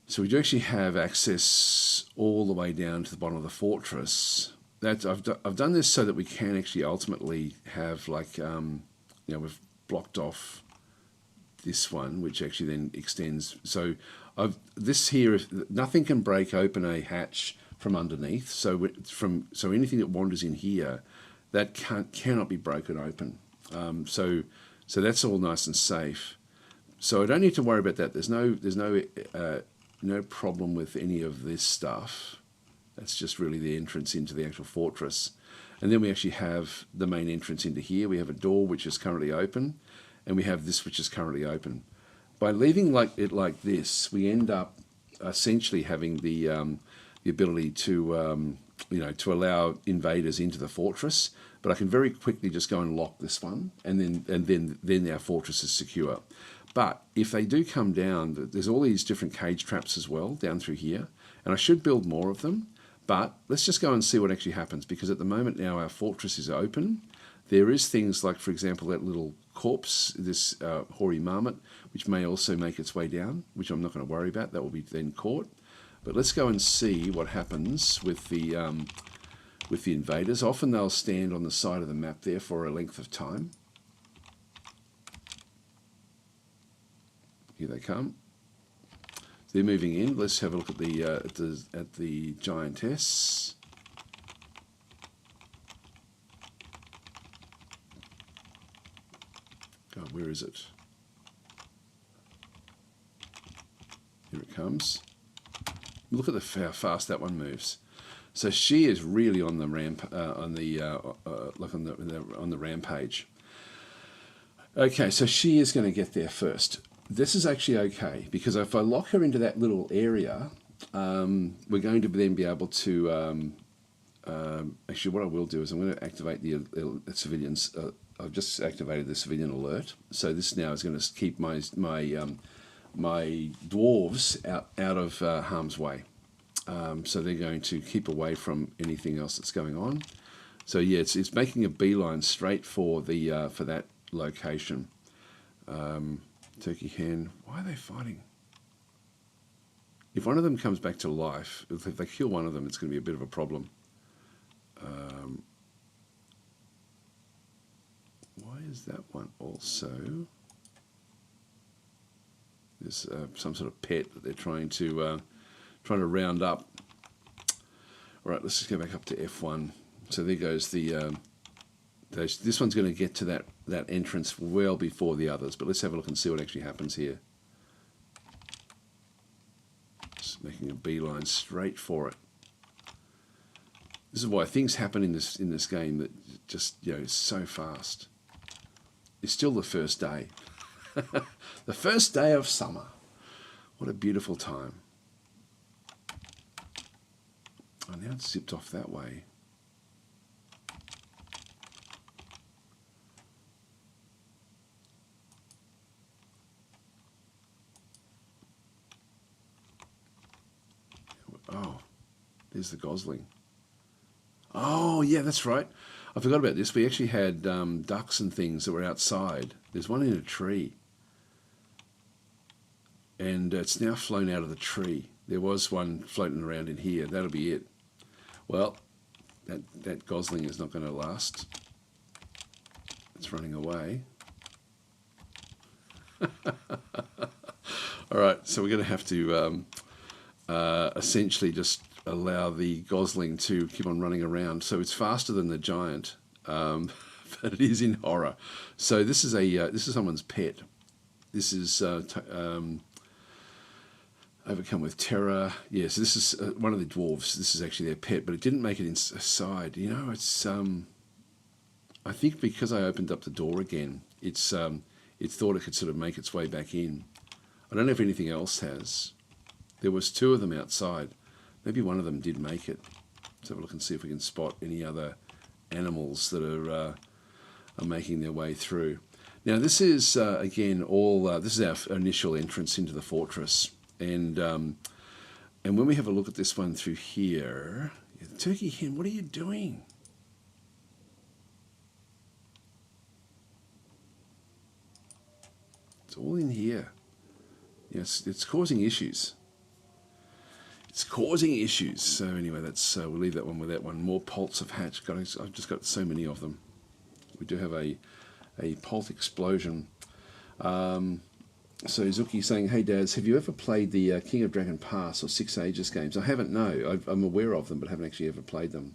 So we do actually have access all the way down to the bottom of the fortress. I've done this so that we can actually ultimately have like we've blocked off this one, which actually then extends. So this here, nothing can break open a hatch from underneath. So anything that wanders in here, that cannot be broken open. So that's all nice and safe. So I don't need to worry about that. There's no problem with any of this stuff. That's just really the entrance into the actual fortress. And then we actually have the main entrance into here. We have a door which is currently open, and we have this which is currently open. By leaving it like this, we end up essentially having the ability to to allow invaders into the fortress. But I can very quickly just go and lock this one, and then our fortress is secure. But if they do come down, there's all these different cage traps as well down through here, and I should build more of them. But let's just go and see what actually happens, because at the moment now our fortress is open. There is things like, for example, that little corpse, this hoary marmot, which may also make its way down, which I'm not going to worry about. That will be then caught. But let's go and see what happens with the invaders. Often they'll stand on the side of the map there for a length of time. Here they come. They're moving in. Let's have a look at the Giantess. God, where is it? Here it comes. Look at how fast that one moves. So she is really on the on the rampage. Okay, so she is going to get there first. This is actually okay, because if I lock her into that little area, we're going to then be able to. Actually, what I will do is I'm going to activate the civilians. I've just activated the civilian alert, so this now is going to keep my dwarves out of harm's way. So they're going to keep away from anything else that's going on. So yeah, it's making a beeline straight for that location. Turkey hen, why are they fighting? If one of them comes back to life, if they kill one of them, it's going to be a bit of a problem. Why is that one also? There's some sort of pet that they're trying to round up. All right, let's just go back up to F1. So there goes this one's going to get to that entrance well before the others. But let's have a look and see what actually happens here. Just making a beeline straight for it. This is why things happen in this game that just it's so fast. It's still the first day. The first day of summer. What a beautiful time. Oh, now it's zipped off that way. Oh, there's the gosling. Oh, yeah, that's right. I forgot about this. We actually had ducks and things that were outside. There's one in a tree. And it's now flown out of the tree. There was one floating around in here. That'll be it. Well, that gosling is not going to last. It's running away. All right, so we're going to have to essentially just allow the gosling to keep on running around. So it's faster than the giant, but it is in horror. So this is someone's pet. This is overcome with terror. Yeah, so this is one of the dwarves. This is actually their pet, but it didn't make it inside. It's I think because I opened up the door again, it thought it could sort of make its way back in. I don't know if anything else has. There was two of them outside. Maybe one of them did make it. Let's have a look and see if we can spot any other animals that are making their way through. Now this is again this is our initial entrance into the fortress, and when we have a look at this one through here, turkey hen, what are you doing? It's all in here. Yes, it's causing issues. It's causing issues. So anyway, that's we'll leave that one with that one. More poults have hatched. I've just got so many of them. We do have a poult explosion. So Zuki saying, "Hey Daz, have you ever played the King of Dragon Pass or Six Ages games?" I haven't. No, I'm aware of them, but haven't actually ever played them.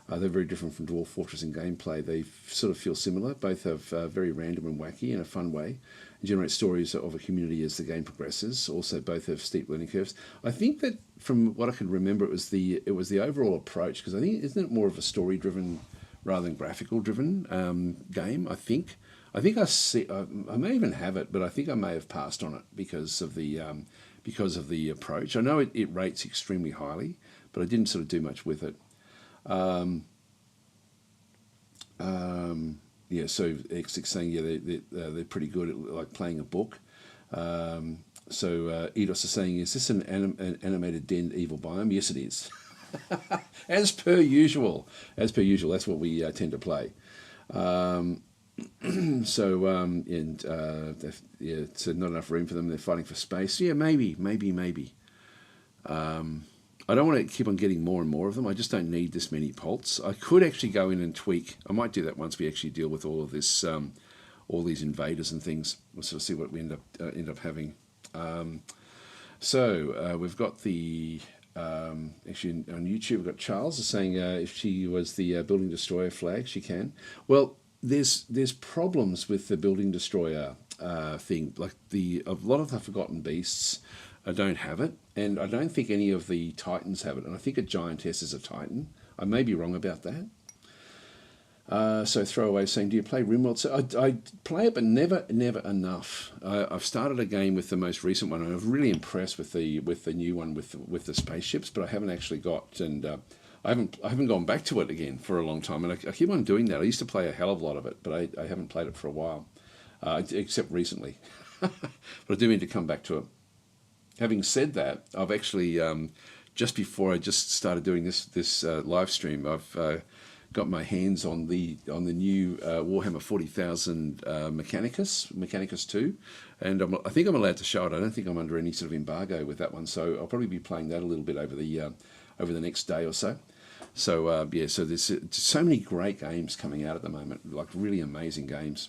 They're very different from Dwarf Fortress in gameplay. They sort of feel similar. Both have very random and wacky in a fun way, and generate stories of a community as the game progresses. Also, both have steep learning curves. I think that from what I can remember, it was the overall approach, because I think isn't it more of a story driven rather than graphical driven game. I think I see. I may even have it, but I think I may have passed on it because of the approach. I know it rates extremely highly, but I didn't sort of do much with it. Yeah, so X6 saying, yeah, they're pretty good at like playing a book. So Eidos is saying, is this an animated den evil biome? Yes, it is. As per usual, that's what we tend to play. So it's not enough room for them. They're fighting for space. Yeah, maybe. I don't want to keep on getting more and more of them. I just don't need this many Polts. I could actually go in and tweak. I might do that once we actually deal with all of this, all these invaders and things. We'll sort of see what we end up having. We've got the actually on YouTube. We've got Charles is saying if she was the building destroyer flag, she can. Well, there's problems with the building destroyer thing. Like a lot of the Forgotten Beasts don't have it, and I don't think any of the Titans have it. And I think a Giantess is a Titan. I may be wrong about that. So Throwaway saying, do you play RimWorld? So I play it, but never enough. I've started a game with the most recent one, and I'm really impressed with the new one with the spaceships, but I haven't actually got, and I haven't gone back to it again for a long time, and I keep on doing that. I used to play a hell of a lot of it, but I haven't played it for a while, except recently. But I do mean to come back to it. Having said that, I've actually just before I just started doing this live stream, I've got my hands on the new Warhammer 40,000 Mechanicus 2, and I think I'm allowed to show it. I don't think I'm under any sort of embargo with that one, so I'll probably be playing that a little bit over the next day or so. So so there's so many great games coming out at the moment, like really amazing games.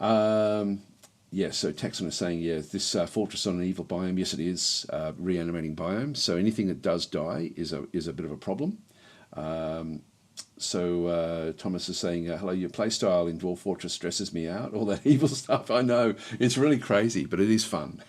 So Taxon is saying, this Fortress on an Evil biome, yes it is, reanimating biome, so anything that does die is a bit of a problem. Thomas is saying, hello, your playstyle in Dwarf Fortress stresses me out, all that evil stuff. I know, it's really crazy, but it is fun.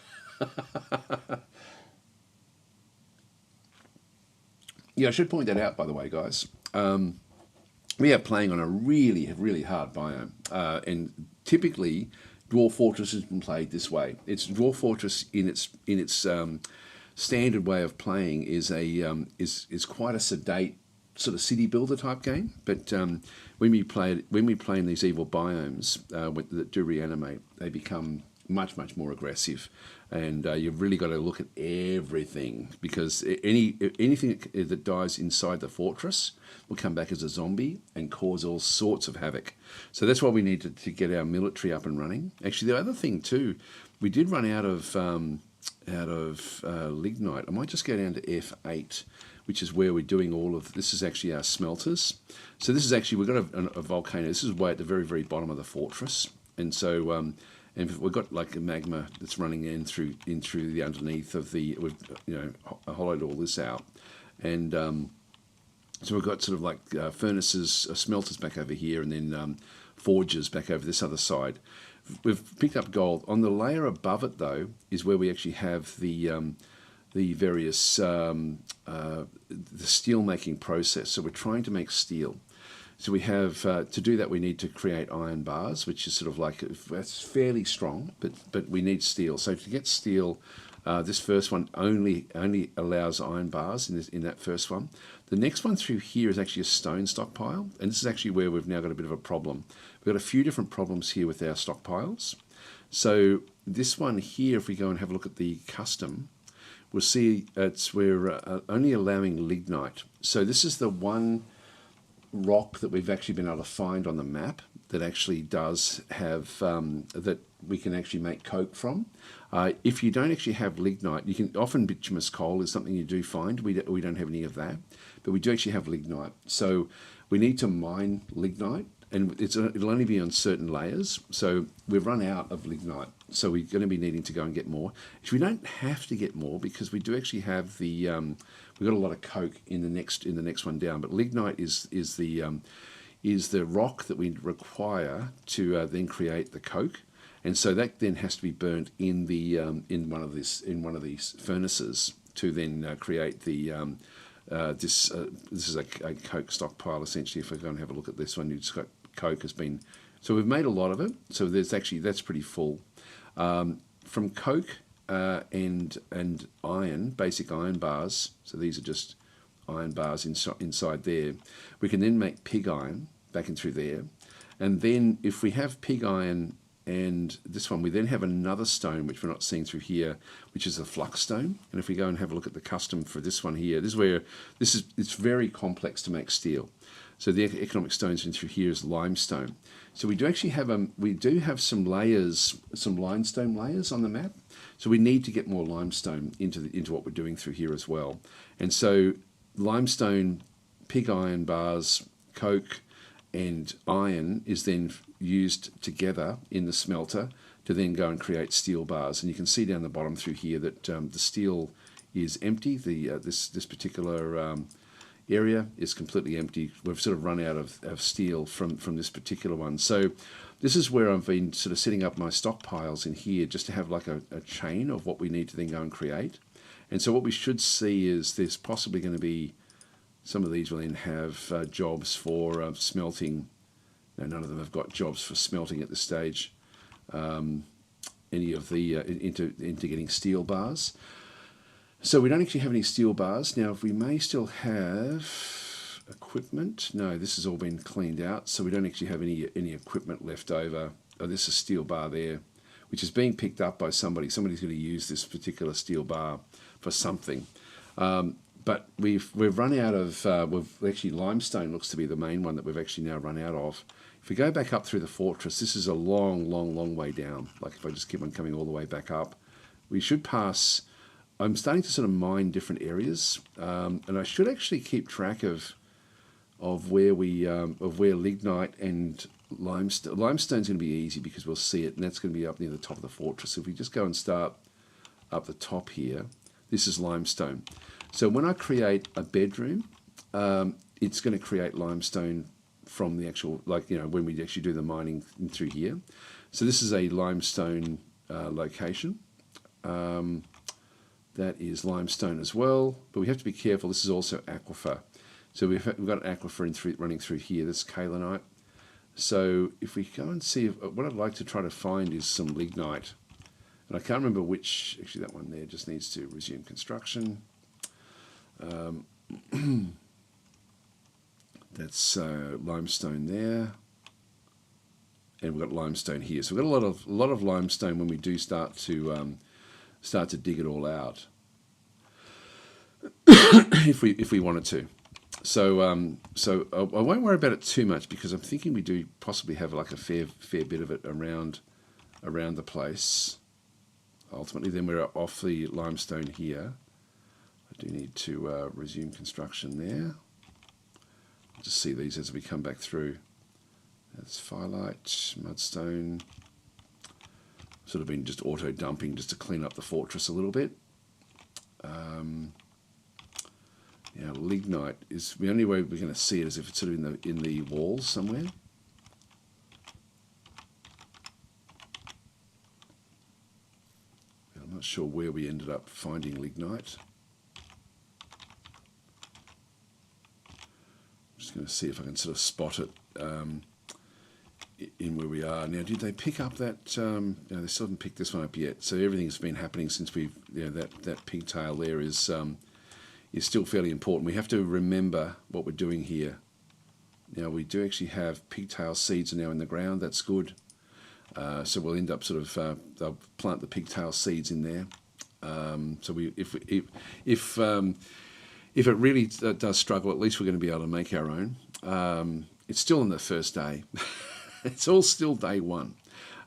Yeah, I should point that out, by the way, guys. We are playing on a really, really hard biome, and typically Dwarf Fortress has been played this way. It's Dwarf Fortress in its standard way of playing is quite a sedate sort of city builder type game, but when we play in these evil biomes that do reanimate, they become much more aggressive, and you've really got to look at everything, because anything that dies inside the fortress will come back as a zombie and cause all sorts of havoc. So that's why we need to get our military up and running. Actually, the other thing too, we did run out of lignite. I might just go down to F8, which is where we're doing all of this. Is actually our smelters. So this is actually, we've got a volcano. This is way at the very, very bottom of the fortress, and so and we've got like a magma that's running in through the underneath of the. We've hollowed all this out, and so we've got sort of like furnaces, smelters back over here, and then forges back over this other side. We've picked up gold. On the layer above it, though, is where we actually have the various the steel making process. So we're trying to make steel. So we have to do that. We need to create iron bars, which is sort of like that's fairly strong, but we need steel. So to get steel, this first one only allows iron bars in that first one. The next one through here is actually a stone stockpile, and this is actually where we've now got a bit of a problem. We've got a few different problems here with our stockpiles. So this one here, if we go and have a look at the custom, we'll see we're only allowing lignite. So this is the one rock that we've actually been able to find on the map that actually does have that we can actually make coke from. If you don't actually have lignite, you can often bituminous coal is something you do find. We don't have any of that, but we do actually have lignite. So we need to mine lignite, and it'll only be on certain layers. So we've run out of lignite, so we're going to be needing to go and get more. Actually, we don't have to get more because we do actually have the we've got a lot of coke in the next one down. But lignite is the rock that we require to then create the coke, and so that then has to be burnt in one of these furnaces to then create the this is a coke stockpile essentially. If we go and have a look at this one, you've got coke has been, so we've made a lot of it. So that's pretty full. From coke and iron, basic iron bars. So these are just iron bars inside there. We can then make pig iron back in through there, and then if we have pig iron and this one, we then have another stone which we're not seeing through here, which is a flux stone. And if we go and have a look at the custom for this one here, this is where it's very complex to make steel. So the economic stones in through here is limestone. So we do actually have some layers, some limestone layers on the map. So we need to get more limestone into what we're doing through here as well. And so limestone, pig iron bars, coke, and iron is then used together in the smelter to then go and create steel bars. And you can see down the bottom through here that the steel is empty. This particular area is completely empty. We've sort of run out of steel from this particular one. So this is where I've been sort of setting up my stockpiles in here just to have like a chain of what we need to then go and create. And so what we should see is there's possibly going to be, some of these will then have jobs for smelting. No, none of them have got jobs for smelting at this stage. Any of the into getting steel bars. So we don't actually have any steel bars. Now, we may still have equipment. No, this has all been cleaned out, so we don't actually have any equipment left over. Oh, there's a steel bar there, which is being picked up by somebody. Somebody's going to use this particular steel bar for something. But we've run out of, limestone looks to be the main one that we've actually now run out of. If we go back up through the fortress, this is a long way down. Like if I just keep on coming all the way back up, we should pass. I'm starting to sort of mine different areas, and I should actually keep track of where where lignite and limestone. Limestone's going to be easy because we'll see it, and that's going to be up near the top of the fortress. So if we just go and start up the top here, this is limestone. So when I create a bedroom, it's going to create limestone from the actual, when we actually do the mining through here. So this is a limestone location. That is limestone as well, but we have to be careful. This is also aquifer. So we've got an aquifer running through here. This kaolinite. So if we go and see, what I'd like to try to find is some lignite. And I can't remember which, actually that one there just needs to resume construction. That's limestone there, and we've got limestone here. So we've got a lot of limestone when we do start to dig it all out, if we wanted to. So I won't worry about it too much because I'm thinking we do possibly have like a fair bit of it around the place. Ultimately, then we're off the limestone here. I do need to resume construction there. Just see these as we come back through. That's firelight, mudstone. Sort of been just auto dumping just to clean up the fortress a little bit. Yeah, lignite is the only way we're going to see it is if it's sort of in the walls somewhere. I'm not sure where we ended up finding lignite. Just going to see if I can sort of spot it in where we are now. Did they pick up that? No, they still haven't picked this one up yet. So everything's been happening since we've, that pigtail there is still fairly important. We have to remember what we're doing here. Now we do actually have pigtail seeds now in the ground. That's good. So we'll end up sort of they'll plant the pigtail seeds in there. So if it really does struggle, at least we're going to be able to make our own. It's still on the first day. It's all still day one.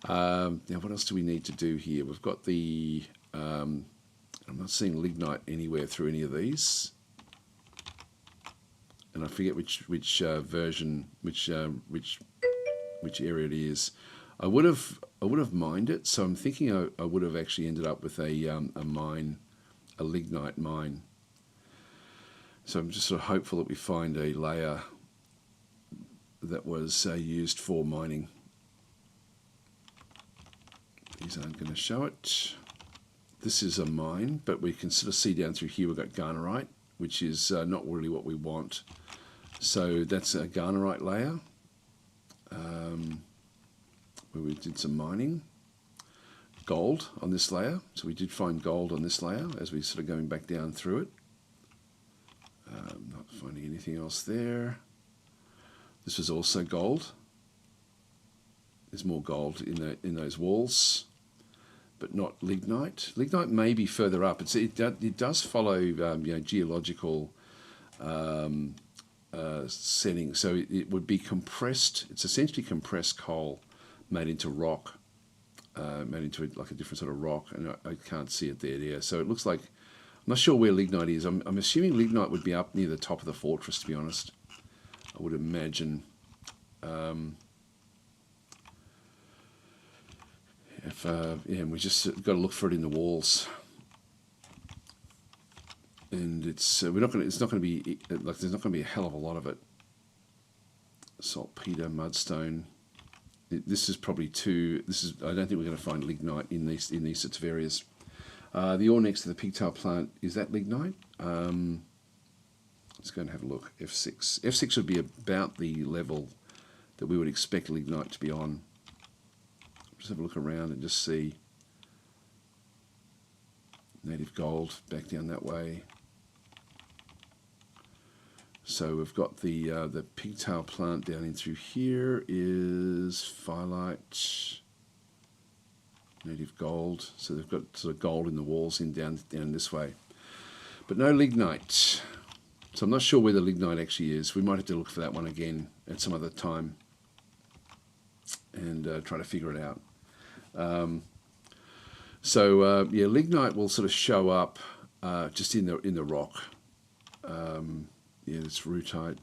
Now, what else do we need to do here? We've got the... I'm not seeing lignite anywhere through any of these. And I forget which version, which area it is. I would have mined it, so I'm thinking I would have actually ended up with a mine, a lignite mine. So I'm just sort of hopeful that we find a layer that was used for mining. These aren't going to show it. This is a mine, but we can sort of see down through here we've got garnerite, which is not really what we want. So that's a garnerite layer where we did some mining. Gold on this layer. So we did find gold on this layer as we sort of going back down through it. Not finding anything else there. This was also gold. There's more gold in those walls, but not lignite. Lignite may be further up. It does follow geological setting. So it would be compressed. It's essentially compressed coal made into rock, made into like a different sort of rock, and I can't see it there. Yeah, so it looks like, I'm not sure where lignite is. I'm assuming lignite would be up near the top of the fortress, to be honest. I would imagine. Yeah, and we just got to look for it in the walls. And it's we're not going. It's not going to be like there's not going to be a hell of a lot of it. Saltpeter, mudstone. This is probably too. This is. I don't think we're going to find lignite in these sorts of areas. The ore next to the pigtail plant, is that lignite? Let's go and have a look. F6. F6 would be about the level that we would expect lignite to be on. Just have a look around and just see. Native gold back down that way. So we've got the pigtail plant down in through here is phyllite, native gold. So they've got sort of gold in the walls in down this way, but no lignite. So I'm not sure where the lignite actually is. We might have to look for that one again at some other time and try to figure it out. Yeah, lignite will sort of show up just in the rock. Yeah, it's rutite.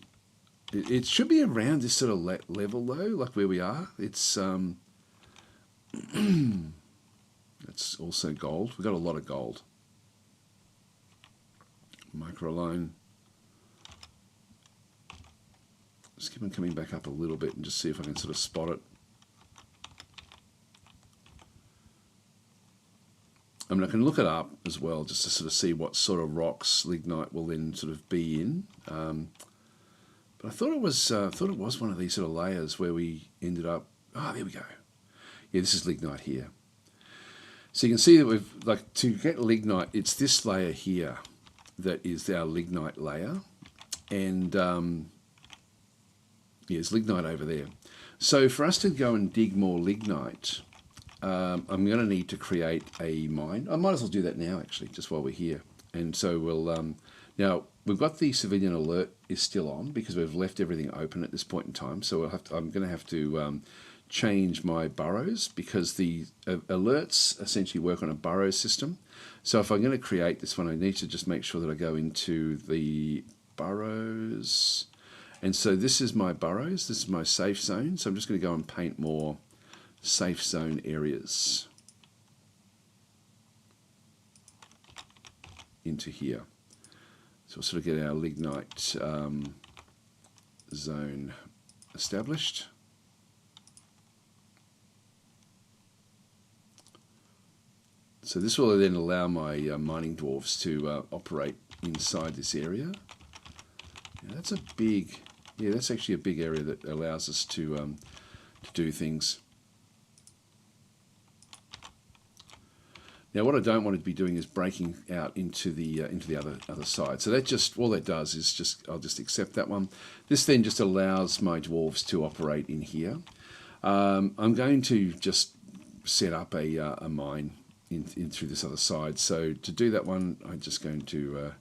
It should be around this sort of level though, like where we are. It's it's also gold. We've got a lot of gold. Microlone. Just keep on coming back up a little bit and just see if I can sort of spot it. I mean, I can look it up as well, just to sort of see what sort of rocks lignite will then sort of be in. But I thought it was one of these sort of layers where we ended up. Oh, there we go. Yeah, this is lignite here. So you can see that we've to get lignite, it's this layer here that is our lignite layer, and yeah, it's lignite over there. So for us to go and dig more lignite. I'm going to need to create a mine. I might as well do that now, actually, just while we're here. And so we'll now we've got the civilian alert is still on because we've left everything open at this point in time. So I'm going to have to change my burrows because the alerts essentially work on a burrow system. So if I'm going to create this one, I need to just make sure that I go into the burrows. And so this is my burrows. This is my safe zone. So I'm just going to go and paint more safe zone areas into here. So we'll sort of get our lignite zone established. So this will then allow my mining dwarves to operate inside this area. Yeah, that's actually a big area that allows us to do things. Now, what I don't want to be doing is breaking out into the other side. So that just all that does is I'll just accept that one. This then just allows my dwarves to operate in here. I'm going to just set up a mine in through this other side. So to do that one, I'm just going to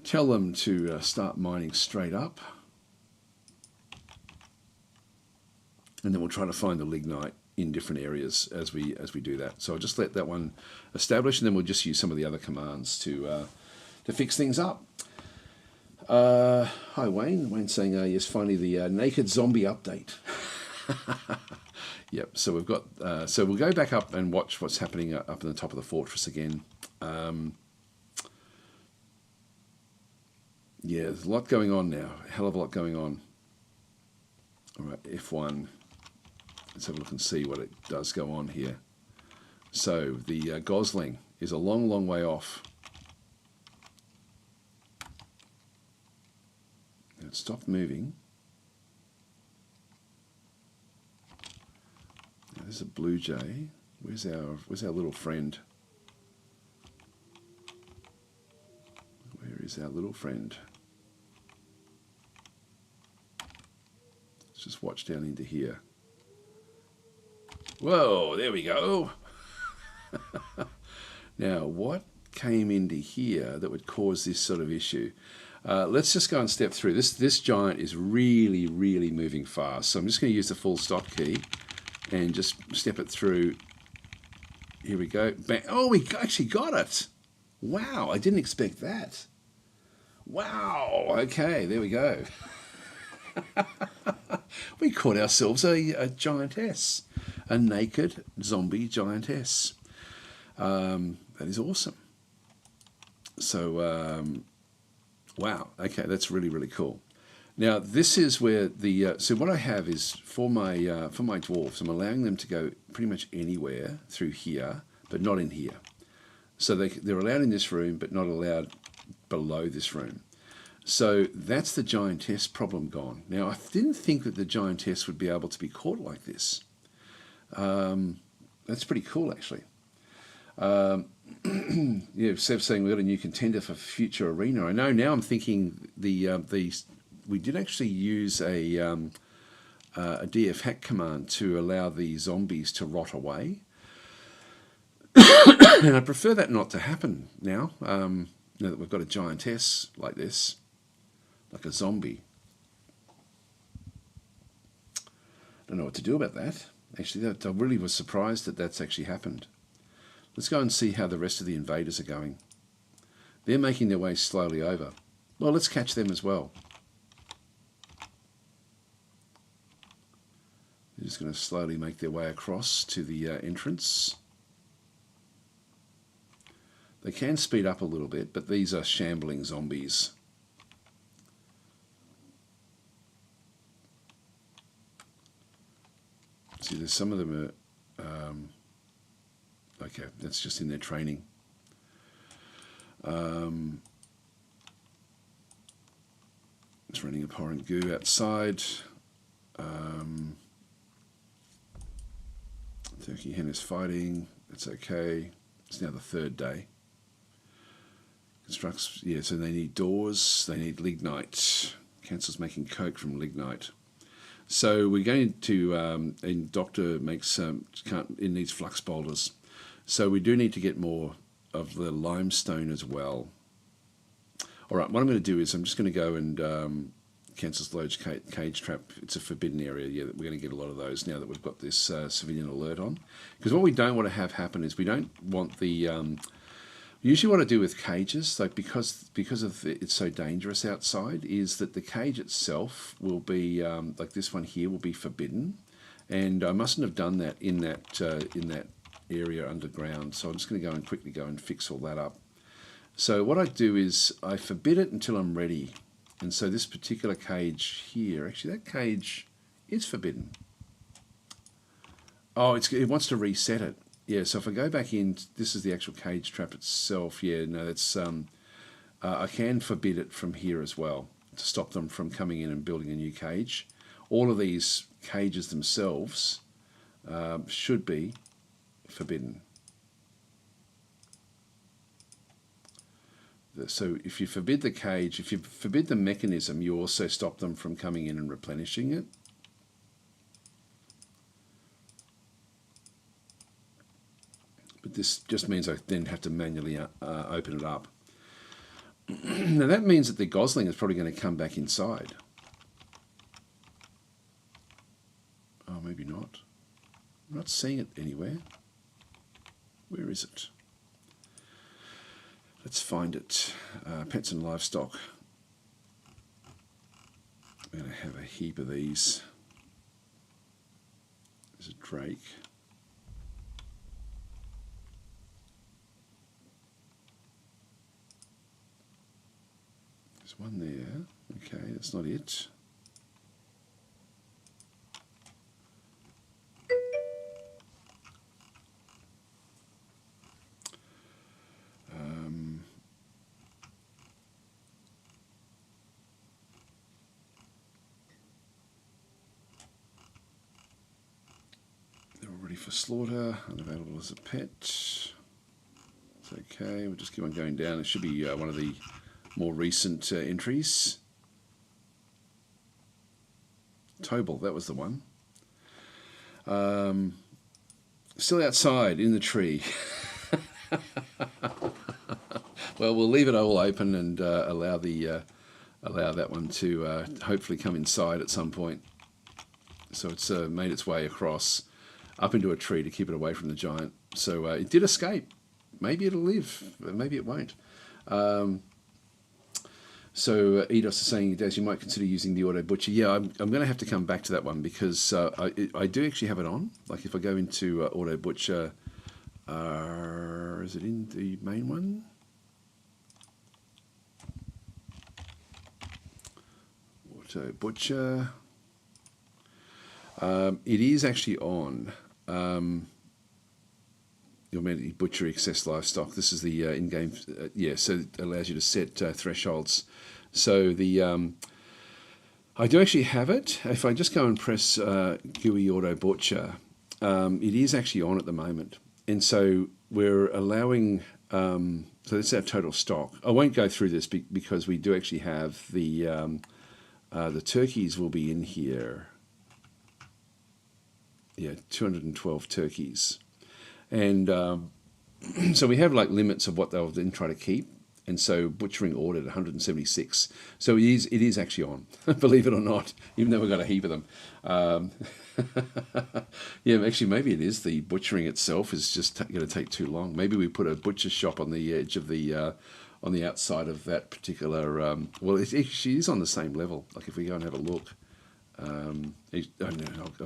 tell them to start mining straight up, and then we'll try to find the lignite in different areas as we do that. So I'll just let that one establish, and then we'll just use some of the other commands to fix things up. Hi Wayne. Wayne's saying yes, finally the naked zombie update. Yep. So we've got. So we'll go back up and watch what's happening up in the top of the fortress again. Yeah, there's a lot going on now. A hell of a lot going on. All right, F1. Let's have a look and see what it does go on here. So the Gosling is a long, long way off. Now it stopped moving. Now there's a blue jay. Where's our little friend? Where is our little friend? Let's just watch down into here. Whoa, there we go. Now, what came into here that would cause this sort of issue? Let's just go and step through. This giant is really, really moving fast. So I'm just going to use the full stop key and just step it through. Here we go. Bang. Oh, we actually got it. Wow, I didn't expect that. Wow, okay, there we go. We caught ourselves a giantess, a naked zombie giantess. That is awesome. So, wow, okay, that's really, really cool. Now, this is where the so what I have is for my dwarves, I'm allowing them to go pretty much anywhere through here, but not in here. So they're allowed in this room, but not allowed below this room. So that's the giantess problem gone. Now, I didn't think that the giantess would be able to be caught like this. That's pretty cool, actually. Yeah, Sev's saying we've got a new contender for future arena. I know now. I'm thinking we did actually use a DF hack command to allow the zombies to rot away. And I prefer that not to happen now, now that we've got a giantess like this, like a zombie. Don't know what to do about that. Actually, I really was surprised that that's actually happened. Let's go and see how the rest of the invaders are going. They're making their way slowly over. Well, let's catch them as well. They're just going to slowly make their way across to the entrance. They can speed up a little bit, but these are shambling zombies. See, there's some of them are... okay, that's just in their training. It's running abhorrent goo outside. Turkey hen is fighting. It's okay. It's now the third day. Constructs, yeah, so they need doors, they need lignite. Council's making coke from lignite. So we're going to, and Doctor makes, it needs flux boulders. So we do need to get more of the limestone as well. All right, what I'm going to do is I'm just going to go and Council's Lodge cage trap. It's a forbidden area. Yeah, we're going to get a lot of those now that we've got this civilian alert on. Because what we don't want to have happen is we don't want the... usually what I do with cages, like because of it's so dangerous outside, is that the cage itself will be like this one here will be forbidden, and I mustn't have done that in that area underground. So I'm just going to go and quickly go and fix all that up. So what I do is I forbid it until I'm ready, and so this particular cage here, actually that cage is forbidden. Oh, it wants to reset it. Yeah, so if I go back in, this is the actual cage trap itself. Yeah, no, that's I can forbid it from here as well to stop them from coming in and building a new cage. All of these cages themselves should be forbidden. So if you forbid the cage, if you forbid the mechanism, you also stop them from coming in and replenishing it. But this just means I then have to manually open it up. Now that means that the gosling is probably going to come back inside. Oh, maybe not. I'm not seeing it anywhere. Where is it? Let's find it. Pets and livestock. I'm going to have a heap of these. There's a drake. There's one there. Okay, that's not it. They're all ready for slaughter, unavailable as a pet. It's okay, we'll just keep on going down. It should be one of the more recent entries. Tobal, that was the one. Still outside in the tree. Well, we'll leave it all open and allow the allow that one to hopefully come inside at some point. So it's made its way across up into a tree to keep it away from the giant. So it did escape. Maybe it'll live, maybe it won't. So Eidos is saying, Des, you might consider using the Auto Butcher. Yeah, I'm going to have to come back to that one because I do actually have it on. Like if I go into Auto Butcher, is it in the main one? Auto Butcher. It is actually on. You'll immediately butcher excess livestock. This is the in-game, so it allows you to set thresholds. So the I do actually have it. If I just go and press GUI Auto Butcher, it is actually on at the moment. And so we're allowing, so that's our total stock. I won't go through this because we do actually have the turkeys will be in here. Yeah, 212 turkeys. And so we have like limits of what they'll then try to keep. And so butchering ordered 176. So it is actually on, believe it or not, even though we've got a heap of them. Yeah, actually, maybe it is the butchering itself is just going to take too long. Maybe we put a butcher shop on the edge of the, on the outside of that particular, well, it actually is on the same level. Like if we go and have a look.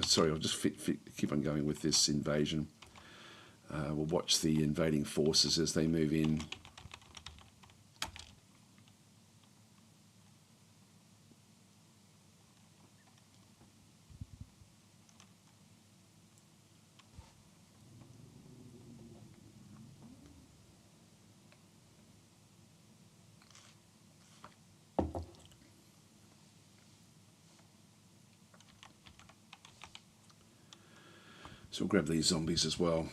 Sorry, I'll just keep on going with this invasion. We'll watch the invading forces as they move in. So we'll grab these zombies as well.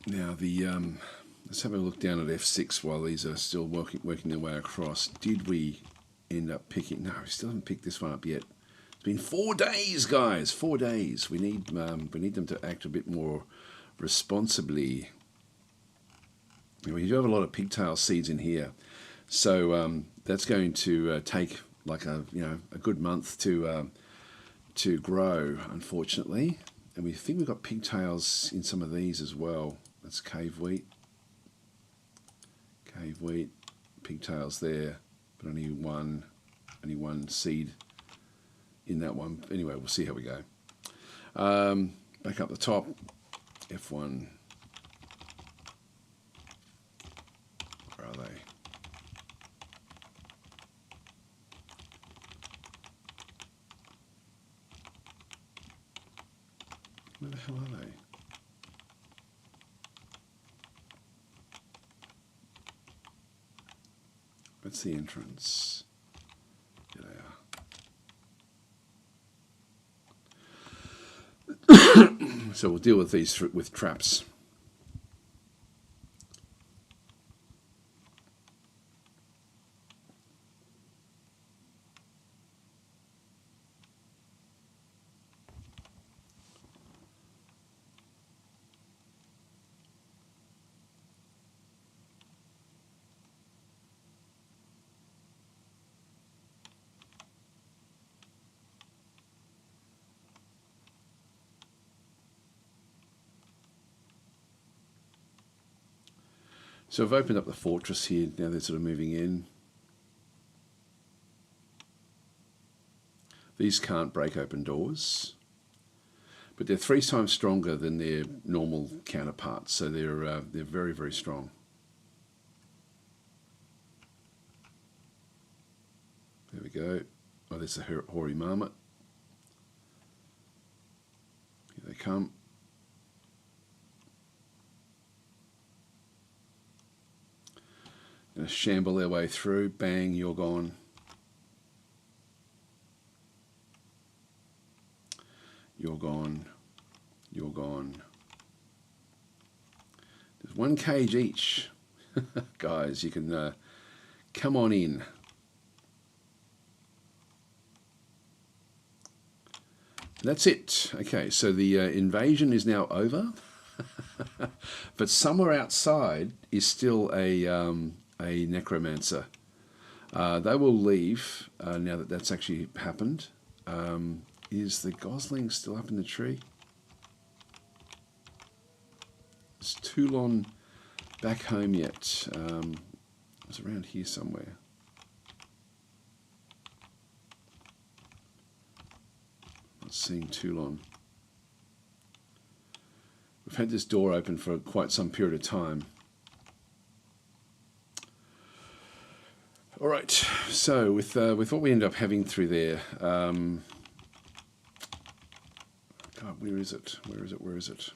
Now let's have a look down at F6 while these are still working their way across. Did we end up picking? No, we still haven't picked this one up yet. It's been 4 days, guys. 4 days. We need them to act a bit more responsibly. We do have a lot of pigtail seeds in here, so that's going to take like a good month to grow, unfortunately. And we think we've got pigtails in some of these as well. That's cave wheat, pigtails there, but only one seed in that one. Anyway, we'll see how we go. Back up the top, F1. Where are they? Where the hell are they? That's the entrance. Here they are. So we'll deal with these with traps. So I've opened up the fortress here, now they're sort of moving in. These can't break open doors, but they're 3 times stronger than their normal counterparts, so they're very, very strong. There we go. Oh, there's a hoary marmot. Here they come. Going to shamble their way through. Bang, you're gone. You're gone. You're gone. There's 1 cage each. Guys, you can come on in. That's it. Okay, so the invasion is now over. But somewhere outside is still a necromancer. They will leave now that that's actually happened. Is the gosling still up in the tree? Is Toulon back home yet? It's around here somewhere. Not seeing Toulon. We've had this door open for quite some period of time. All right, so with what we end up having through there, God, where is it? Where is it? Where is it?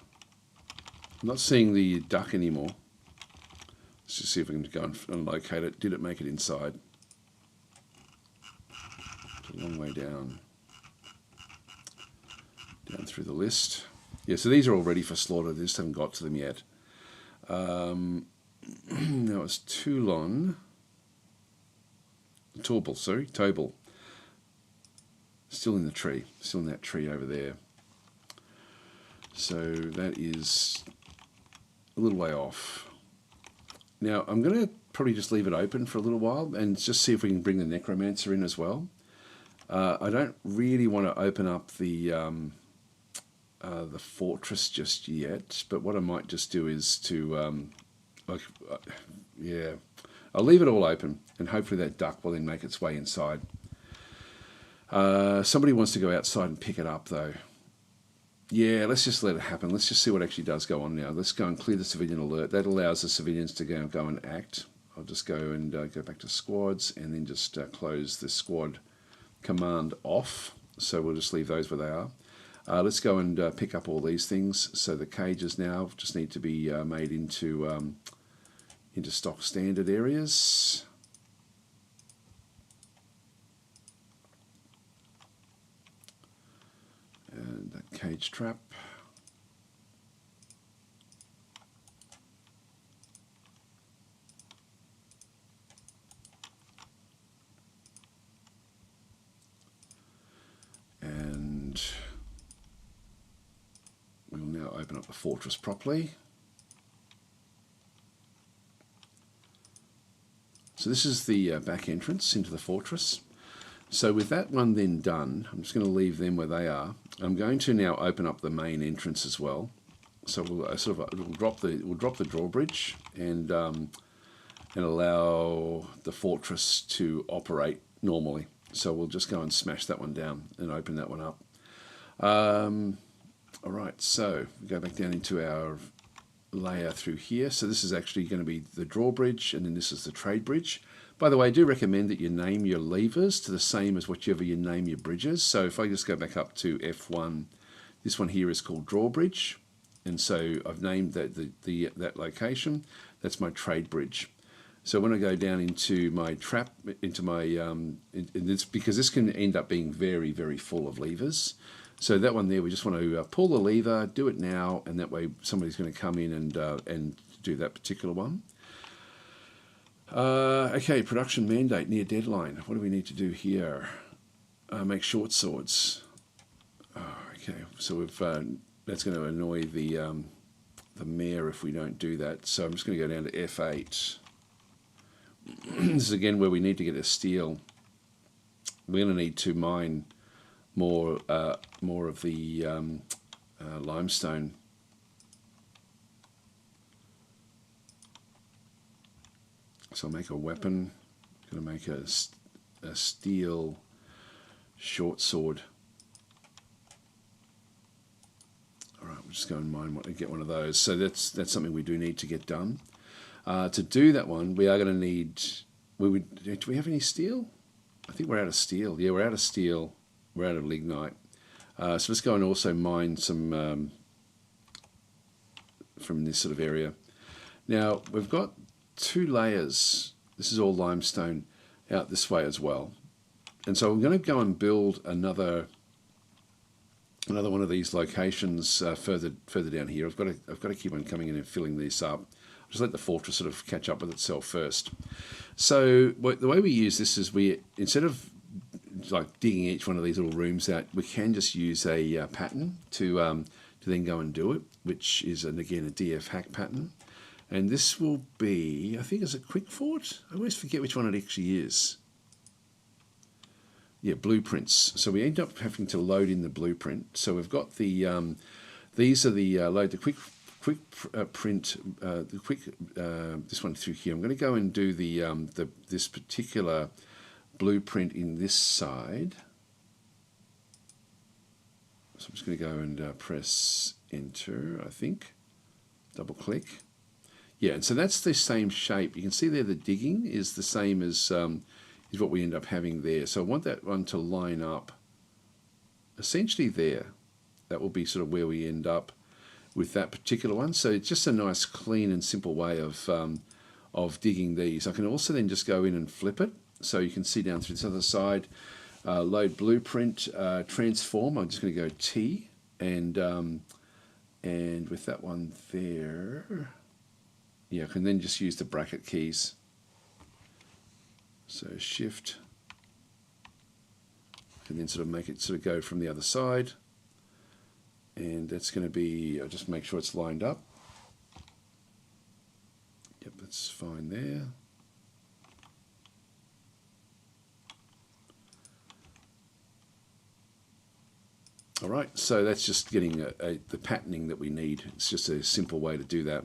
I'm not seeing the duck anymore. Let's just see if we can go and locate it. Did it make it inside? It's a long way down. Down through the list. Yeah, so these are all ready for slaughter. They just haven't got to them yet. No, it's Toulon. Tobel. Still in the tree. Still in that tree over there. So that is a little way off. Now, I'm going to probably just leave it open for a little while and just see if we can bring the necromancer in as well. I don't really want to open up the fortress just yet, but what I might just do is to, I'll leave it all open, and hopefully that duck will then make its way inside. Somebody wants to go outside and pick it up, though. Yeah, let's just let it happen. Let's just see what actually does go on now. Let's go and clear the civilian alert. That allows the civilians to go and act. I'll just go and go back to squads, and then just close the squad command off. So we'll just leave those where they are. Let's go and pick up all these things. So the cages now just need to be made into stock standard areas. And that cage trap. And we'll now open up the fortress properly. So this is the back entrance into the fortress. So with that one then done, I'm just going to leave them where they are. I'm going to now open up the main entrance as well. So we'll we'll drop the drawbridge and allow the fortress to operate normally. So we'll just go and smash that one down and open that one up. All right, so we go back down into our layer through here. So this is actually going to be the drawbridge, and then this is the trade bridge. By the way, I do recommend that you name your levers to the same as whatever you name your bridges. So if I just go back up to F1, this one here is called drawbridge, and so I've named that location. That's my trade bridge. So when I go down into my trap, into my because this can end up being very, very full of levers. So that one there, we just want to pull the lever, do it now, and that way somebody's going to come in and do that particular one. Okay, production mandate near deadline. What do we need to do here? Make short swords. Oh, okay, so we've that's going to annoy the mayor if we don't do that. So I'm just going to go down to F8. This is again where we need to get a steel. We're going to need to mine more of the limestone. So I'll make a weapon. I'm going to make a steel short sword. All right, we'll just go and mine and get one of those. So that's something we do need to get done. To do that one, we are going to need. Do we have any steel? I think we're out of steel. Yeah, we're out of steel. We're out of lignite. So let's go and also mine some from this sort of area. Now we've got 2 layers. This is all limestone out this way as well, and so I'm going to go and build another one of these locations further down here. I've got to keep on coming in and filling these up. Just let the fortress sort of catch up with itself first. So the way we use this is instead of like digging each one of these little rooms out, we can just use a pattern to to then go and do it, which is, again, a DF hack pattern. And this will be, I think it's a quick fort. I always forget which one it actually is. Yeah, blueprints. So we end up having to load in the blueprint. So we've got the, these are the load the quick print, the quick, this one through here. I'm going to go and do this particular blueprint in this side. So I'm just going to go and press enter, I think. Double click. Yeah, and so that's the same shape. You can see there the digging is the same as is what we end up having there. So I want that one to line up essentially there. That will be sort of where we end up with that particular one. So it's just a nice, clean and simple way of digging these. I can also then just go in and flip it. So you can see down through this other side, load blueprint, transform. I'm just going to go T, and with that one there, yeah, I can then just use the bracket keys. So shift, and then sort of make it sort of go from the other side. And that's going to be, I'll just make sure it's lined up. Yep, that's fine there. All right, so that's just getting the patterning that we need. It's just a simple way to do that.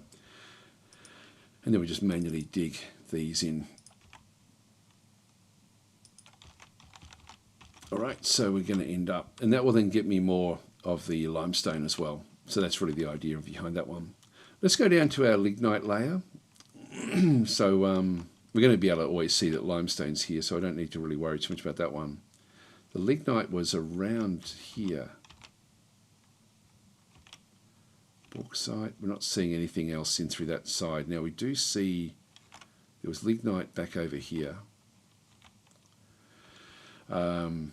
And then we just manually dig these in. All right, so we're going to end up, and that will then get me more of the limestone as well. So that's really the idea behind that one. Let's go down to our lignite layer. So we're going to be able to always see that limestone's here, so I don't need to really worry too much about that one. The lignite was around here. Bauxite, we're not seeing anything else in through that side. Now we do see there was lignite back over here. I'll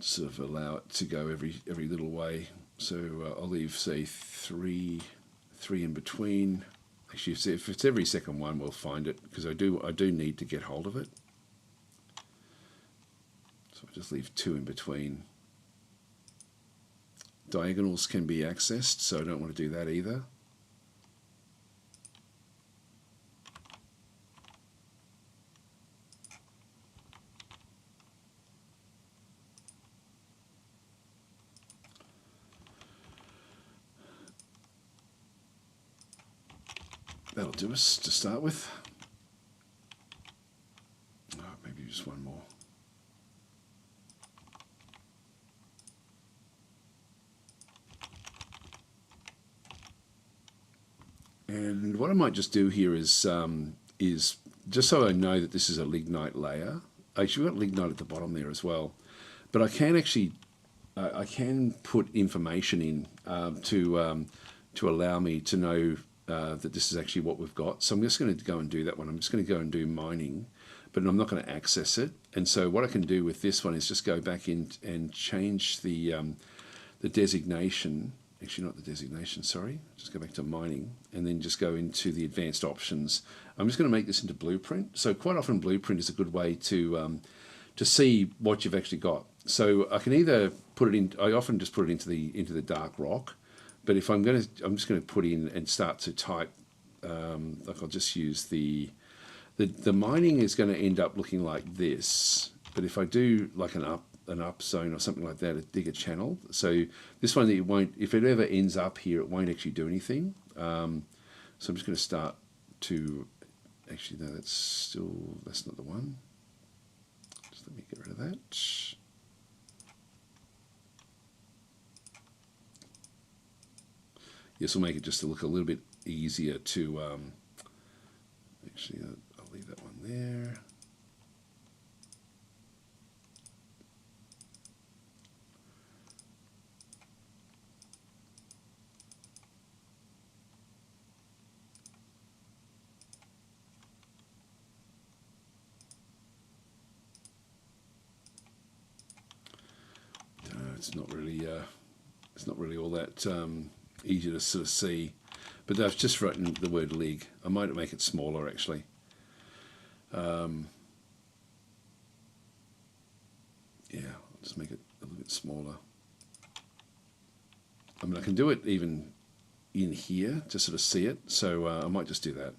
sort of allow it to go every little way. So I'll leave, say, three in between. Actually, if it's every second one, we'll find it, because I do need to get hold of it. So I'll just leave 2 in between. Diagonals can be accessed, so I don't want to do that either. That'll do us to start with. Oh, maybe just one more. And what I might just do here is just so I know that this is a lignite layer. Actually, we've got lignite at the bottom there as well. But I can actually I can put information in to allow me to know that this is actually what we've got. So I'm just going to go and do that one. I'm just going to go and do mining, but I'm not going to access it. And so what I can do with this one is just go back in and change the designation. Actually, not the designation, sorry. Just go back to mining and then just go into the advanced options. I'm just going to make this into blueprint. So quite often blueprint is a good way to see what you've actually got. So I can either put it in, I often just put it into the dark rock. But if I'm just going to put in and start to type, like I'll just use the mining is going to end up looking like this. But if I do like an up zone or something like that, to dig a channel. So this one, it won't, if it ever ends up here, it won't actually do anything. So I'm just going to start to, actually no, that's not the one. Just let me get rid of that. This will make it just to look a little bit easier to, actually, I'll leave that one there. It's not really all that easy to sort of see, but I've just written the word lig. I might make it smaller actually. Yeah, I'll just make it a little bit smaller. I mean, I can do it even in here to sort of see it, so I might just do that.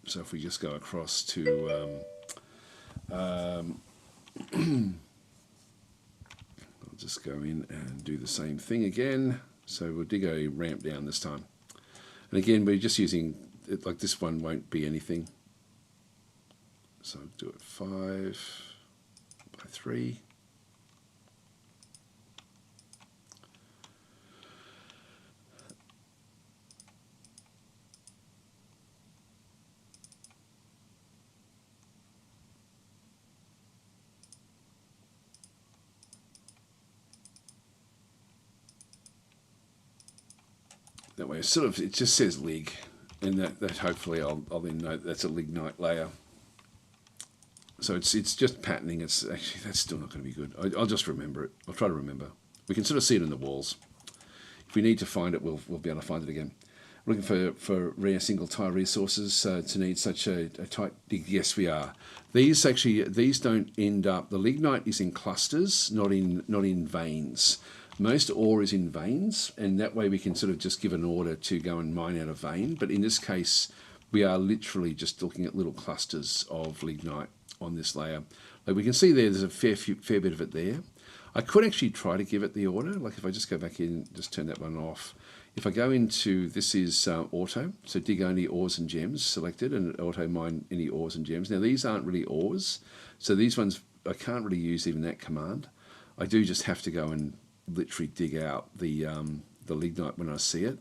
So if we just go across to, I'll just go in and do the same thing again. So we'll dig a ramp down this time. And again, we're just using, it, like this one won't be anything. So I'll do it 5 by 3. That way, sort of, it just says lig, and that hopefully I'll then know that's a lignite layer. So it's just patterning. It's actually, that's still not going to be good. I'll just remember it. I'll try to remember. We can sort of see it in the walls. If we need to find it, we'll be able to find it again. We're looking for rare single tire resources to need such a tight dig. Yes, we are. These don't end up. The lignite is in clusters, not in veins. Most ore is in veins, and that way we can sort of just give an order to go and mine out a vein. But in this case, we are literally just looking at little clusters of lignite on this layer. Like we can see there's a fair bit of it there. I could actually try to give it the order. Like if I just go back in, just turn that one off. If I go into, this is auto, so dig only ores and gems selected, and auto mine any ores and gems. Now these aren't really ores, so these ones, I can't really use even that command. I do just have to go and literally dig out the lignite when I see it.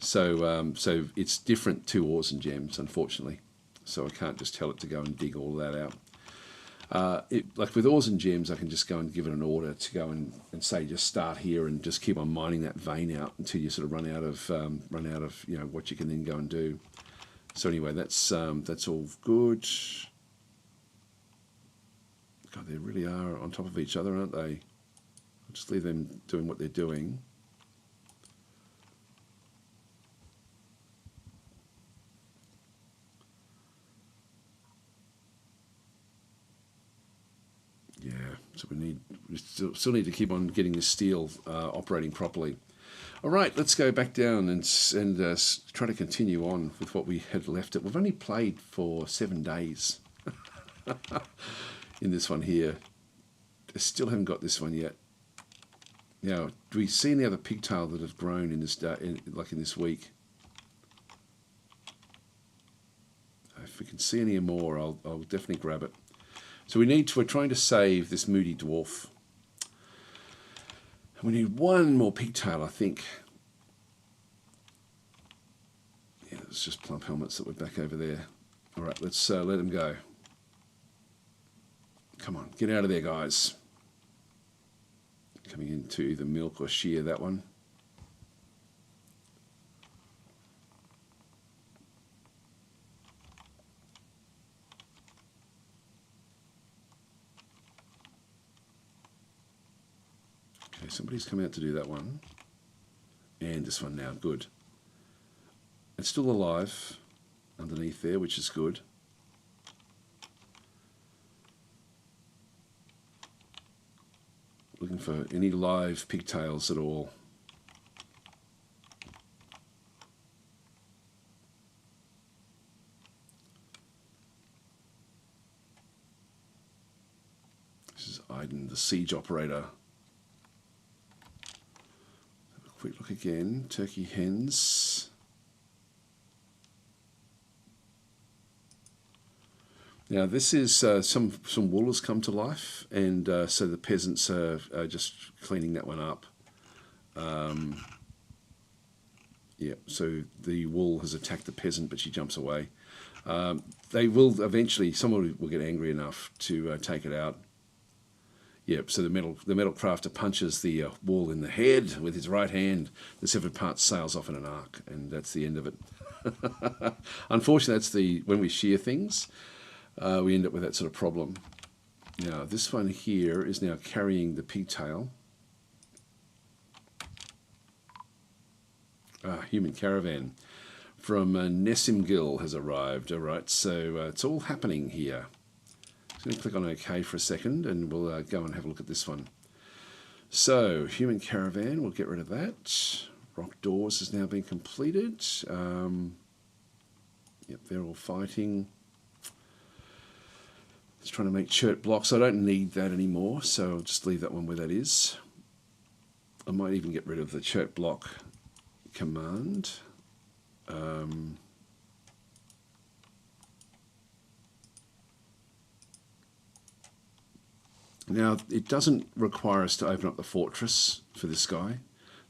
So it's different to ores and gems, unfortunately. So I can't just tell it to go and dig all that out. Like with ores and gems, I can just go and give it an order to go and say just start here and just keep on mining that vein out until you sort of run out of what you can then go and do. So anyway, that's all good. God, they really are on top of each other, aren't they? I'll just leave them doing what they're doing. Yeah, so we still need to keep on getting this steel operating properly. All right, let's go back down and try to continue on with what we had left it. We've only played for 7 days in this one here. I still haven't got this one yet. Now, do we see any other pigtail that have grown in this like in this week? If we can see any more, I'll definitely grab it. So we're trying to save this moody dwarf. And we need one more pigtail, I think. Yeah, it's just plump helmets that we're back over there. All right, let's let them go. Come on, get out of there, guys. Coming into either milk or shear, that one. Okay, somebody's come out to do that one. And this one now, good. It's still alive underneath there, which is good. Looking for any live pigtails at all. This is Iden, the siege operator. Have a quick look again. Turkey hens. Now this is some wool has come to life, and so the peasants are just cleaning that one up. Yeah, so the wool has attacked the peasant, but she jumps away. They will eventually, someone will get angry enough to take it out. Yep, so the metal crafter punches the wool in the head with his right hand. The severed part sails off in an arc, and that's the end of it. Unfortunately, that's when we shear things. We end up with that sort of problem. Now, this one here is now carrying the pigtail. Human caravan. from Nessimgil has arrived. All right, so it's all happening here. I'm going to click on OK for a second, and we'll go and have a look at this one. So, human caravan, we'll get rid of that. Rock doors has now been completed. Yep, they're all fighting. It's trying to make chert blocks. I don't need that anymore, so I'll just leave that one where that is. I might even get rid of the chert block command. Now, it doesn't require us to open up the fortress for this guy.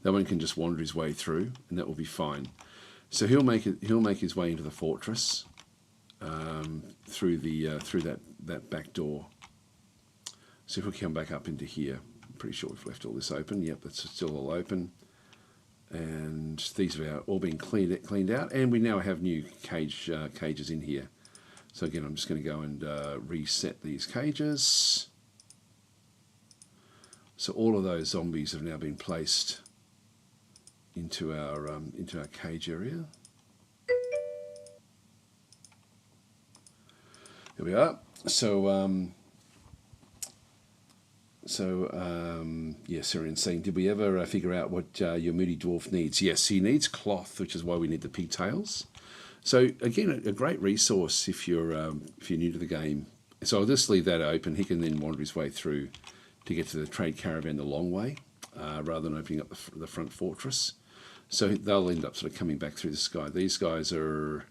That one can just wander his way through, and that will be fine. So he'll make his way into the fortress through that back door. So if we come back up into here, I'm pretty sure we've left all this open. Yep, that's still all open. And these have all been cleaned out, and we now have new cages in here. So again, I'm just going to go and reset these cages. So all of those zombies have now been placed into our cage area. There we are. Yeah, Syrian's saying, did we ever figure out what your moody dwarf needs? Yes, he needs cloth, which is why we need the pigtails. So again, a great resource if you're new to the game. So I'll just leave that open. He can then wander his way through to get to the trade caravan the long way, rather than opening up the front fortress. So they'll end up sort of coming back through the sky. These guys are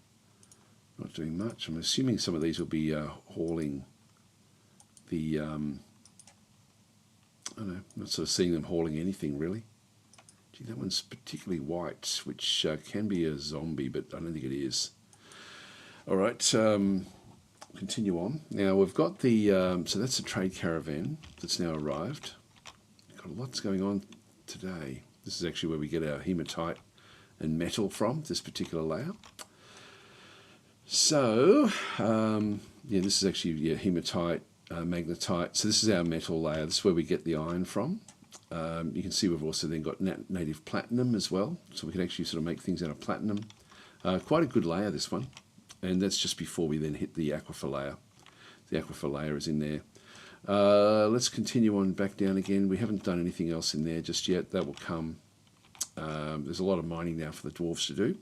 not doing much. I'm assuming some of these will be hauling the... I don't know, I'm not sort of seeing them hauling anything really. Gee, that one's particularly white, which can be a zombie, but I don't think it is. All right, continue on. Now we've got the, so that's the trade caravan that's now arrived. Got lots going on today. This is actually where we get our hematite and metal from, this particular layer. So, yeah, this is actually hematite, magnetite. So this is our metal layer. This is where we get the iron from. You can see we've also then got native platinum as well. So we can actually sort of make things out of platinum. Quite a good layer, this one. And that's just before we then hit the aquifer layer. The aquifer layer is in there. Let's continue on back down again. We haven't done anything else in there just yet. That will come. There's a lot of mining now for the dwarves to do.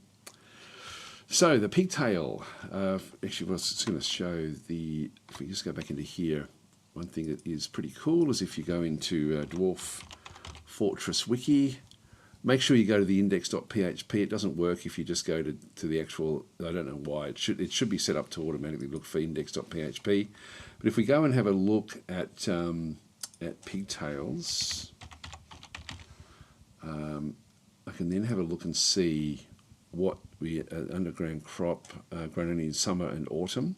So the pigtail, actually, it's going to show the, if we just go back into here, one thing that is pretty cool is if you go into Dwarf Fortress Wiki, make sure you go to the index.php. It doesn't work if you just go to the actual, I don't know why, it should be set up to automatically look for index.php. But if we go and have a look at pigtails, I can then have a look and see what we underground crop grown only in summer and autumn,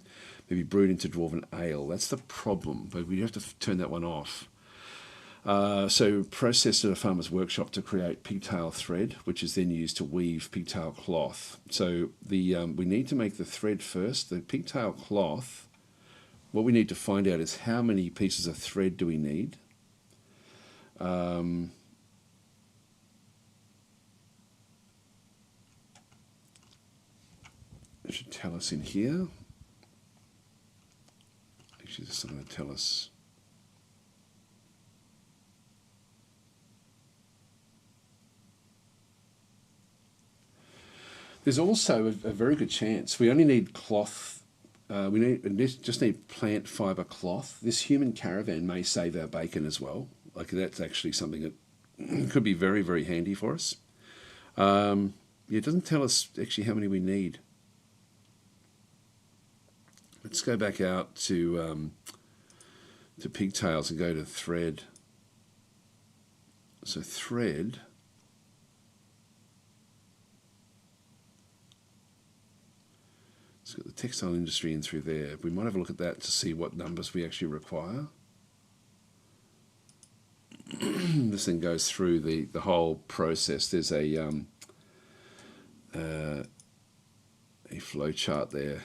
maybe brewed into dwarven ale. That's the problem, but we have to turn that one off. So processed at a farmer's workshop to create pigtail thread, which is then used to weave pigtail cloth. So the we need to make the thread first. The pigtail cloth, what we need to find out is how many pieces of thread do we need. It should tell us in here. Actually, there's something to tell us. There's also a very good chance. We only need cloth. We just need plant fibre cloth. This human caravan may save our bacon as well. Like that's actually something that could be very, very handy for us. It doesn't tell us actually how many we need. Let's go back out to pigtails and go to thread. So thread. It's got the textile industry in through there. We might have a look at that to see what numbers we actually require. This thing goes through the whole process. There's a flow chart there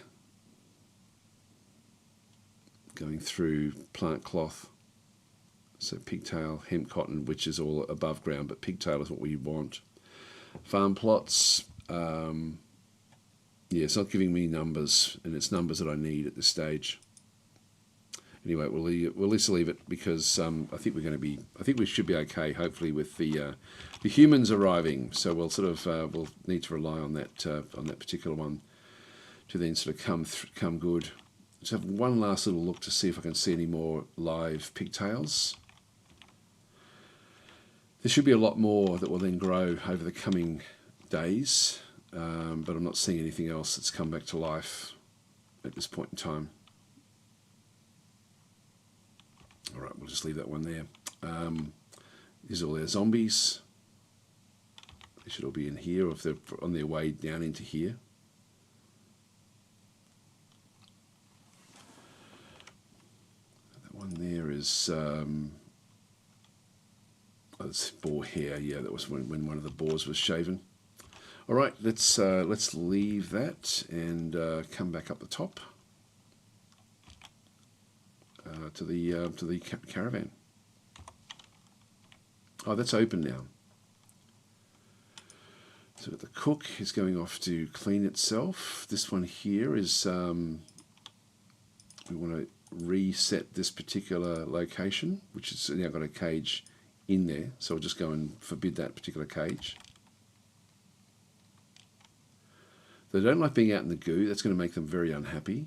going through plant cloth. So pigtail, hemp, cotton, which is all above ground, but pigtail is what we want. Farm plots. Yeah, it's not giving me numbers, and it's numbers that I need at this stage. Anyway, we'll at least leave it because I think we're going to be. I think we should be okay. Hopefully, with the humans arriving, so we'll sort of we'll need to rely on that particular one to then sort of come good. Let's have one last little look to see if I can see any more live pigtails. There should be a lot more that will then grow over the coming days, but I'm not seeing anything else that's come back to life at this point in time. All right, we'll just leave that one there. These are all their zombies. They should all be in here, or if they're on their way down into here. That one there is it's boar hair. Yeah, that was when one of the boars was shaven. All right, let's leave that and come back up the top. To the caravan. Oh, that's open now. So the cook is going off to clean itself. This one here is we want to reset this particular location, which is now got a cage in there. So we'll just go and forbid that particular cage. They don't like being out in the goo. That's going to make them very unhappy.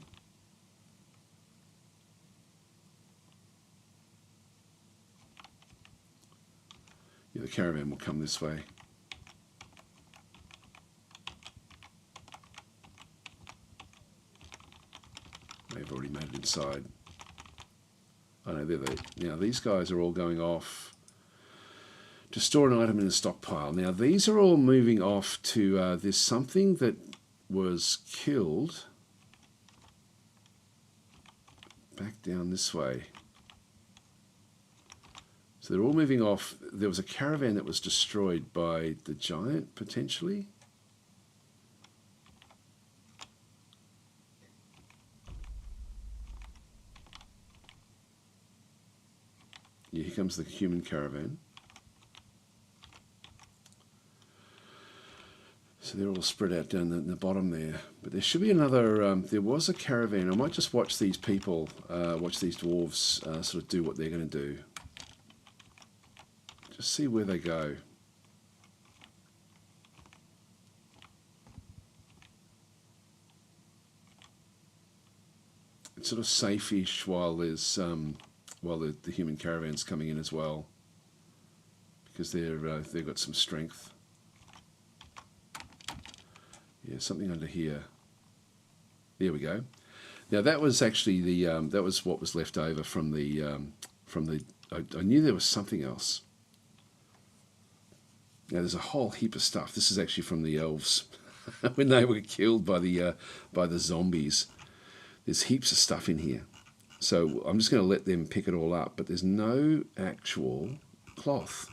The caravan will come this way. They've already made it inside. Oh no, now these guys are all going off to store an item in a stockpile. Now these are all moving off to there's something that was killed back down this way. So they're all moving off. There was a caravan that was destroyed by the giant, potentially. Yeah, here comes the human caravan. So they're all spread out down the bottom there. But there should be another, there was a caravan. I might just watch these people, watch these dwarves sort of do what they're going to do. Just see where they go. It's sort of safe-ish while there's while the human caravan's coming in as well, because they've got some strength. Yeah, something under here. There we go. Now that was actually the that was what was left over from the I knew there was something else. Now there's a whole heap of stuff. This is actually from the elves when they were killed by the zombies. There's heaps of stuff in here. So I'm just going to let them pick it all up. But there's no actual cloth,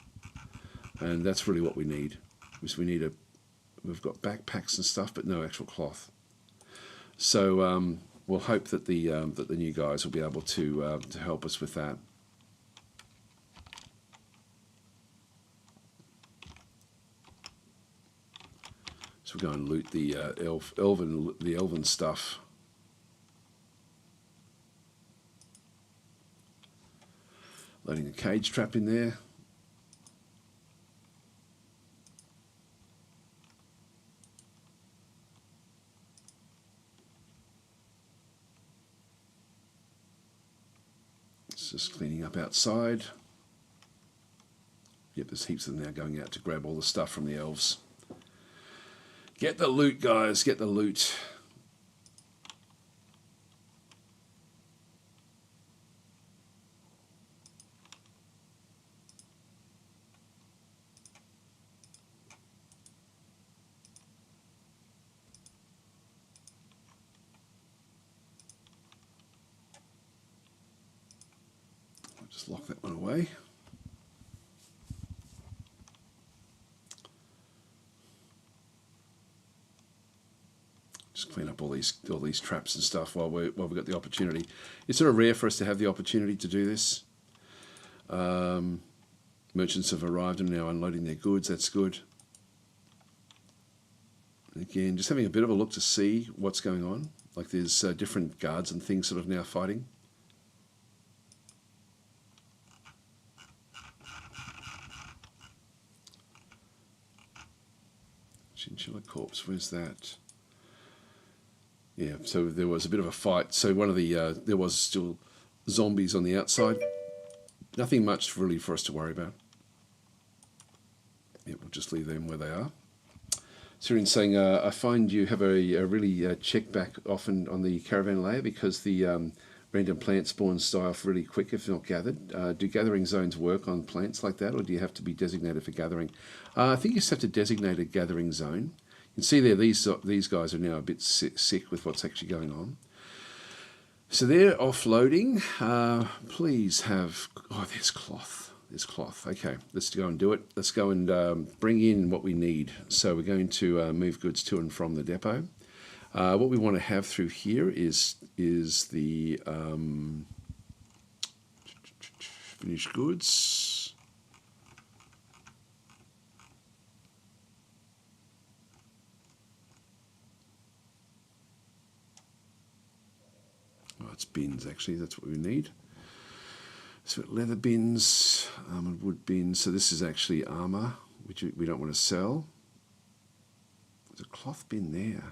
and that's really what we need. Because we've got backpacks and stuff, but no actual cloth. So we'll hope that the new guys will be able to help us with that. So we'll go and loot the elven stuff. Loading a cage trap in there. It's just cleaning up outside. Yep, there's heaps of them now going out to grab all the stuff from the elves. Get the loot, guys, get the loot. I'll just lock that one away. Just clean up all these traps and stuff while we've got the opportunity. It's sort of rare for us to have the opportunity to do this. Merchants have arrived and now unloading their goods. That's good. again, just having a bit of a look to see what's going on. Like there's different guards and things sort of now fighting. Chinchilla corpse, where's that? Yeah, so there was a bit of a fight. So one of the, there was still zombies on the outside. Nothing much really for us to worry about. Yeah, we'll just leave them where they are. Syrian's saying, I find you have a really check back often on the caravan layer because the random plant spawns die off really quick if not gathered. Do gathering zones work on plants like that, or do you have to be designated for gathering? I think you just have to designate a gathering zone. You can see there these guys are now a bit sick with what's actually going on. So they're offloading. Please have... Oh, there's cloth. There's cloth. Okay, let's go and do it. Let's go and bring in what we need. So we're going to move goods to and from the depot. What we want to have through here is the finished goods. Oh, it's bins actually. That's what we need. So leather bins, armoured wood bins. So this is actually armour, which we don't want to sell. There's a cloth bin there.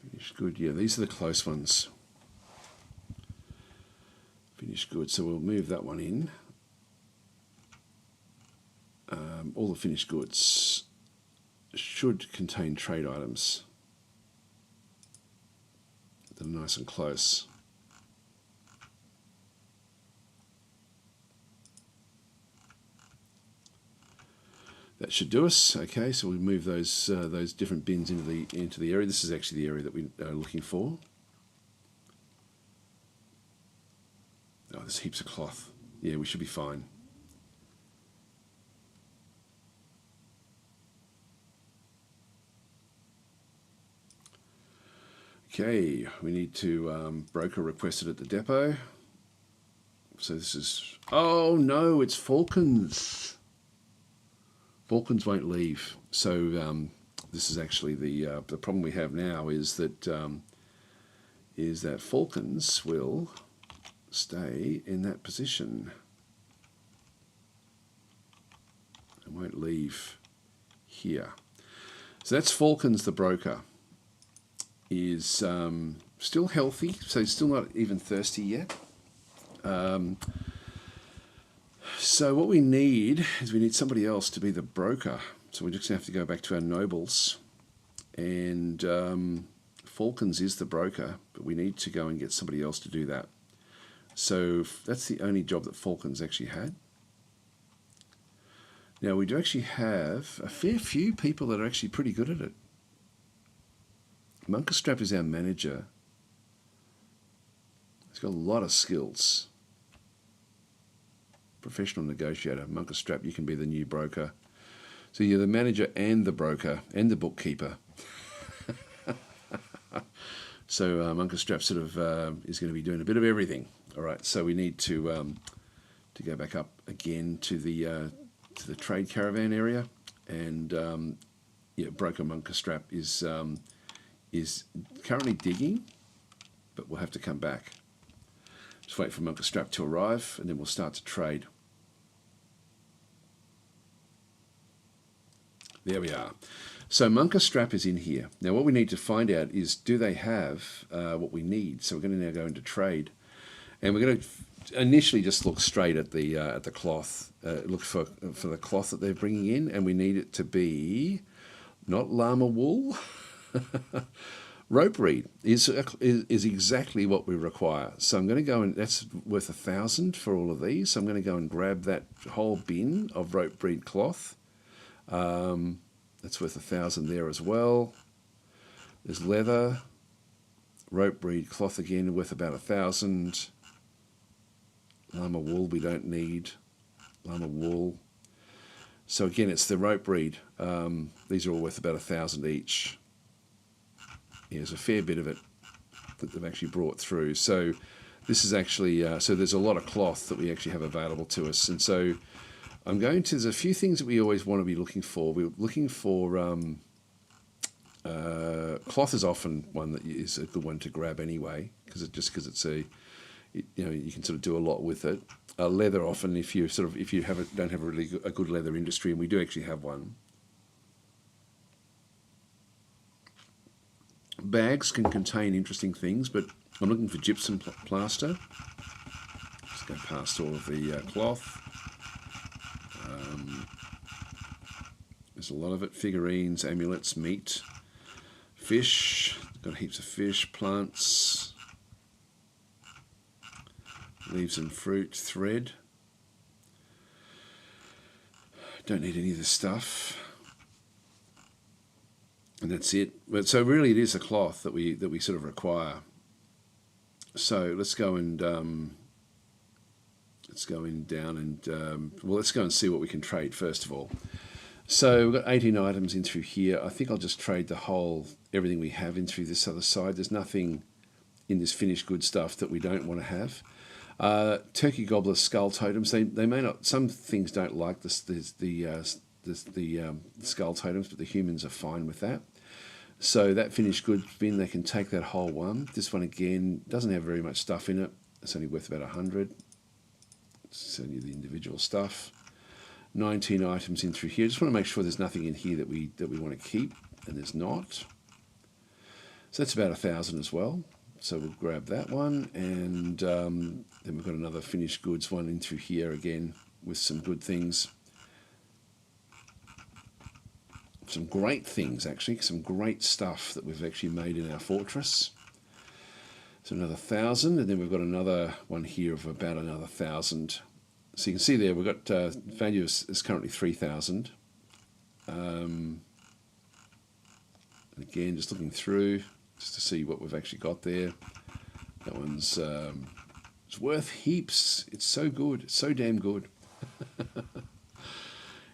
Finished good. Yeah, these are the close ones. Finished good. So we'll move that one in. All the finished goods should contain trade items that are nice and close. That should do us. Okay, so we move those different bins into the area. This is actually the area that we are looking for. Oh, there's heaps of cloth. Yeah, we should be fine. Okay, we need to broker requested at the depot. So this is... Oh no, it's Falcons. Falcons won't leave. So this is actually the problem we have now is that Falcons will stay in that position and won't leave here. So that's Falcons the broker. Is still healthy, so he's still not even thirsty yet. So what we need is we need somebody else to be the broker. So we're just going to have to go back to our nobles. And Falcons is the broker, but we need to go and get somebody else to do that. So that's the only job that Falcons actually had. Now we do actually have a fair few people that are actually pretty good at it. Munkerstrap is our manager. He's got a lot of skills. Professional negotiator. Munkerstrap, you can be the new broker. So you're the manager and the broker and the bookkeeper. So Munkerstrap sort of is going to be doing a bit of everything. All right, so we need to go back up again to the trade caravan area, and yeah, broker Munkerstrap is currently digging, but we'll have to come back. Just wait for Munkerstrap to arrive, and then we'll start to trade. There we are. So Munkerstrap is in here. Now what we need to find out is, do they have what we need? So we're going to now go into trade, and we're going to initially just look straight at the cloth. Look for the cloth that they're bringing in, and we need it to be not llama wool. Rope reed is exactly what we require. So I'm going to go and that's worth 1,000 for all of these. So I'm going to go and grab that whole bin of rope reed cloth. That's worth 1,000 there as well. There's leather, rope reed cloth again worth about 1,000. Llama wool we don't need. Llama wool. So again, it's the rope reed. These are all worth about 1,000 each. Yeah, there's a fair bit of it. that they've actually brought through. So this is actually, so there's a lot of cloth that we actually have available to us. And so there's a few things that we always want to be looking for. We're looking for, cloth is often one that is a good one to grab anyway, because it's you can sort of do a lot with it. Leather often, if you don't have a good leather industry, and we do actually have one. Bags can contain interesting things, but I'm looking for gypsum plaster. Just go past all of the cloth. There's a lot of it. Figurines, amulets, meat, fish. Got heaps of fish, plants, leaves and fruit, thread. Don't need any of this stuff. And that's it. But so really, it is a cloth that we sort of require. So let's go and let's go and see what we can trade first of all. So we've got 18 items in through here. I think I'll just trade everything we have in through this other side. There's nothing in this finished good stuff that we don't want to have. Turkey gobbler skull totems. They may not. Some things don't like the skull totems, but the humans are fine with that. So that finished goods bin, they can take that whole one. This one again doesn't have very much stuff in it. It's only worth about 100. It's only the individual stuff. 19 items in through here. Just want to make sure there's nothing in here that we want to keep, and there's not. So that's about 1,000 as well. So we'll grab that one, and then we've got another finished goods one in through here again with some good things. Some great things, actually, some great stuff that we've actually made in our fortress. So another 1,000, and then we've got another one here of about another 1,000. So you can see there we've got value is currently 3,000. Again, just looking through just to see what we've actually got there. That one's it's worth heaps. It's so good. It's so damn good.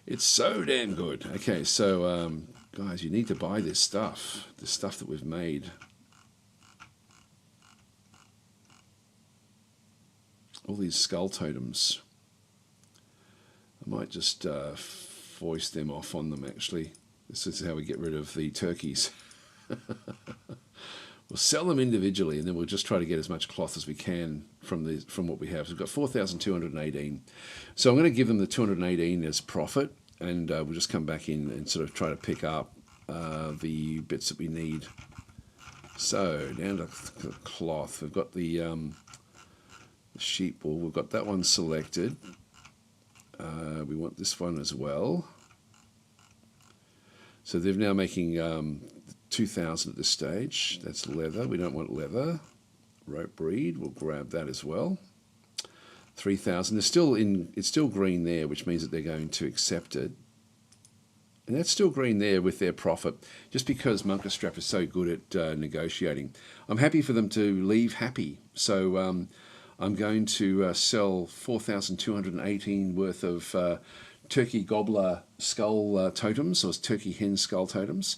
It's so damn good. Okay, so guys, you need to buy this stuff that we've made. All these skull totems. I might just foist them off on them, actually. This is how we get rid of the turkeys. We'll sell them individually, and then we'll just try to get as much cloth as we can from what we have. So we've got 4,218. So I'm going to give them the 218 as profit, and we'll just come back in and sort of try to pick up the bits that we need. So down to cloth. We've got the sheep wool. We've got that one selected. We want this one as well. So they're now making 2,000 at this stage. That's leather. We don't want leather. Rope breed. We'll grab that as well. 3,000. It's still green there, which means that they're going to accept it. And that's still green there with their profit, just because Monkerstrap is so good at negotiating. I'm happy for them to leave happy. So I'm going to sell 4,218 worth of turkey gobbler skull totems, or turkey hen skull totems.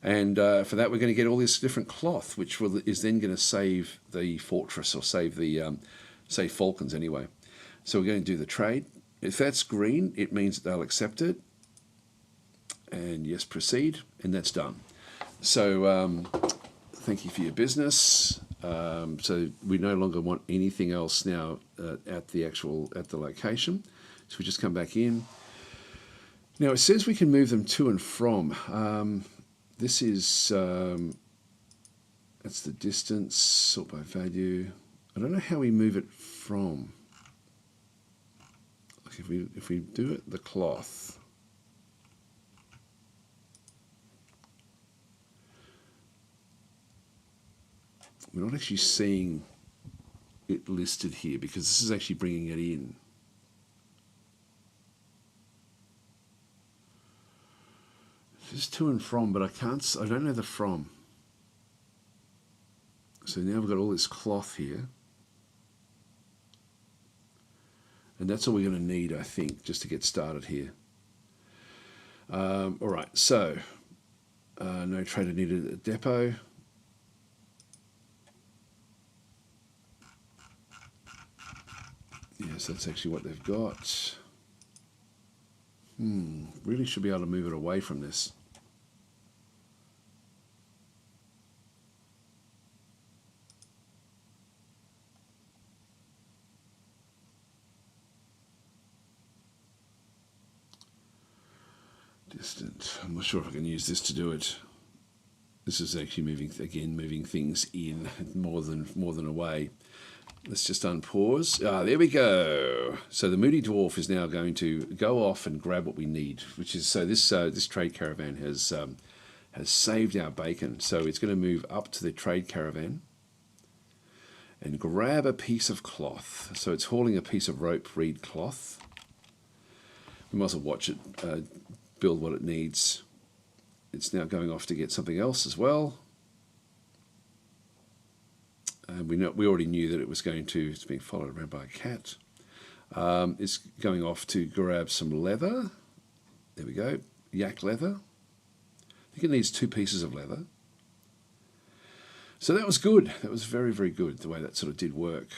And for that, we're going to get all this different cloth, which is then going to save the fortress, or save the save Falcons anyway. So we're going to do the trade. If that's green, it means that they'll accept it. And yes, proceed, and that's done. So thank you for your business. So we no longer want anything else now at the location. So we just come back in. Now it says we can move them to and from. This is that's the distance, sort by value. I don't know how we move it from. Like if we do it the cloth. We're not actually seeing it listed here, because this is actually bringing it in. This is to and from, but I don't know the from. So now we've got all this cloth here. And that's all we're going to need, I think, just to get started here. All right, so no trader needed at the depot. Yes, that's actually what they've got. Really should be able to move it away from this. Distant. I'm not sure if I can use this to do it. This is actually moving things in more than away. Let's just unpause. There we go. So the Moody Dwarf is now going to go off and grab what we need, which is this trade caravan has saved our bacon. So it's going to move up to the trade caravan and grab a piece of cloth. So it's hauling a piece of rope reed cloth. We might as well watch it build what it needs. It's now going off to get something else as well. We already knew that it was it's being followed around by a cat. It's going off to grab some leather. There we go, yak leather. I think it needs 2 pieces of leather. So that was good. That was very, very good, the way that sort of did work.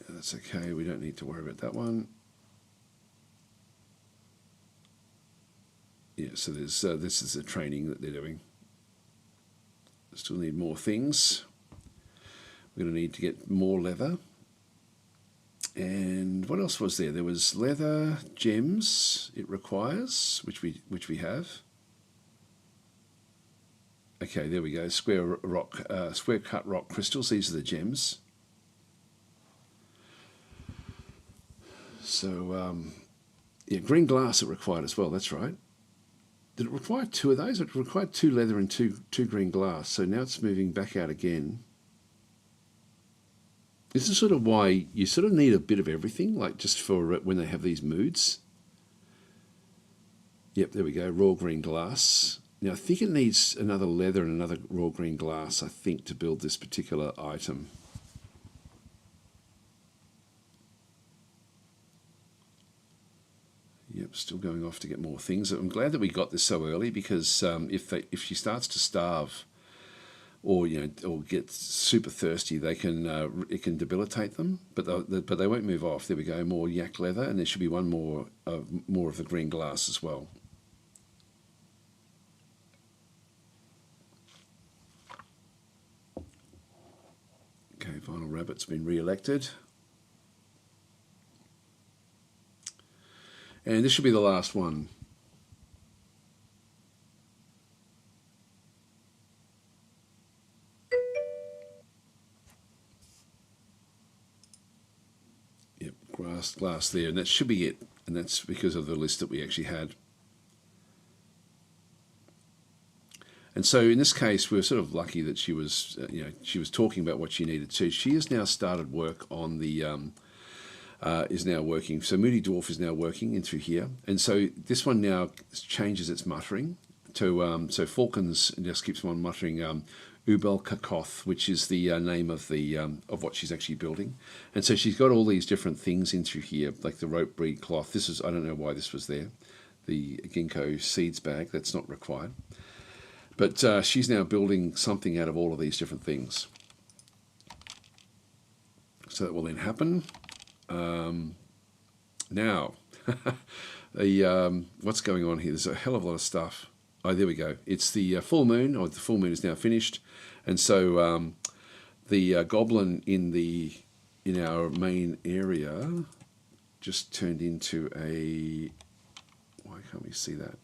That's okay, we don't need to worry about that one. Yeah, so there's this is the training that they're doing. Still need more things. We're going to need to get more leather. And what else was there? There was leather, gems it requires, which we have. Okay, there we go. Square cut rock crystals. These are the gems. So yeah, green glass it required as well. That's right. Did it require 2 of those? It required 2 leather and two green glass. So now it's moving back out again. This is sort of why you sort of need a bit of everything, like just for when they have these moods. Yep, there we go, raw green glass. Now I think it needs another leather and another raw green glass, I think, to build this particular item. Yep, still going off to get more things. I'm glad that we got this so early, because if she starts to starve or get super thirsty, it can debilitate them. But they won't move off. There we go, more yak leather, and there should be one more of the green glass as well. Okay, Vinyl Rabbit's been re-elected. And this should be the last one. Yep, glass there, and that should be it. And that's because of the list that we actually had. And so in this case, we were sort of lucky that she was talking about what she needed to. She has now started work on the is now working. So Moody Dwarf is now working in through here, and so this one now changes its muttering to so Falcons just keeps on muttering Ubel Kakoth, which is the name of what she's actually building. And so she's got all these different things in through here, like the rope breed cloth. This is, I don't know why this was there. The ginkgo seeds bag, that's not required. But she's now building something out of all of these different things. So that will then happen. Now, what's going on here? There's a hell of a lot of stuff. Oh, there we go. It's the full moon, or the full moon is now finished. And so the goblin in our main area just turned into a... Why can't we see that?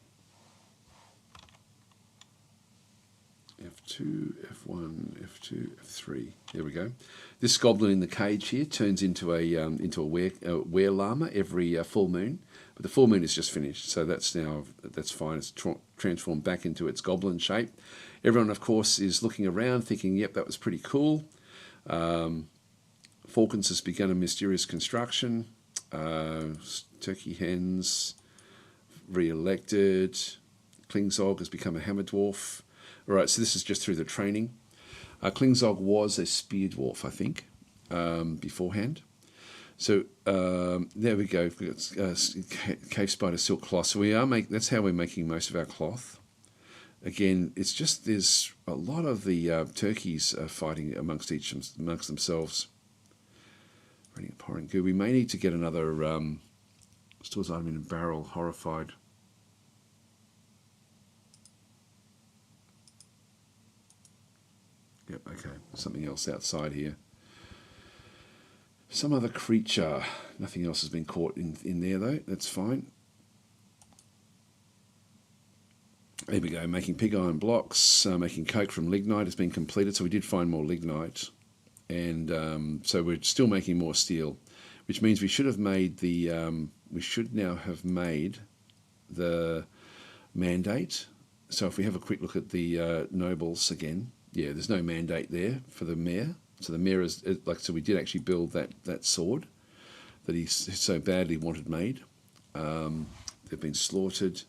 F2, F1, F2, F3. There we go. This goblin in the cage here turns into a were llama every full moon, but the full moon is just finished, so that's fine. It's transformed back into its goblin shape. Everyone, of course, is looking around, thinking, "Yep, that was pretty cool." Falcons has begun a mysterious construction. Turkey hens re-elected. Klingzog has become a hammer dwarf. All right, so this is just through the training. Klingzog was a spear dwarf, I think, beforehand. So there we go. We've got cave spider silk cloth. So that's how we're making most of our cloth. Again, it's just there's a lot of the turkeys fighting amongst themselves. Ready pouring goo. We may need to get another stores item in a barrel. Horrified. Yep, okay. Something else outside here. Some other creature. Nothing else has been caught in there though. That's fine. There we go. Making pig iron blocks. Making coke from lignite has been completed. So we did find more lignite. And so we're still making more steel, which means we should have made the... we should now have made the mandate. So if we have a quick look at the nobles again, yeah, there's no mandate there for the mayor. So the mayor is like, so we did actually build that sword that he so badly wanted made. They've been slaughtered.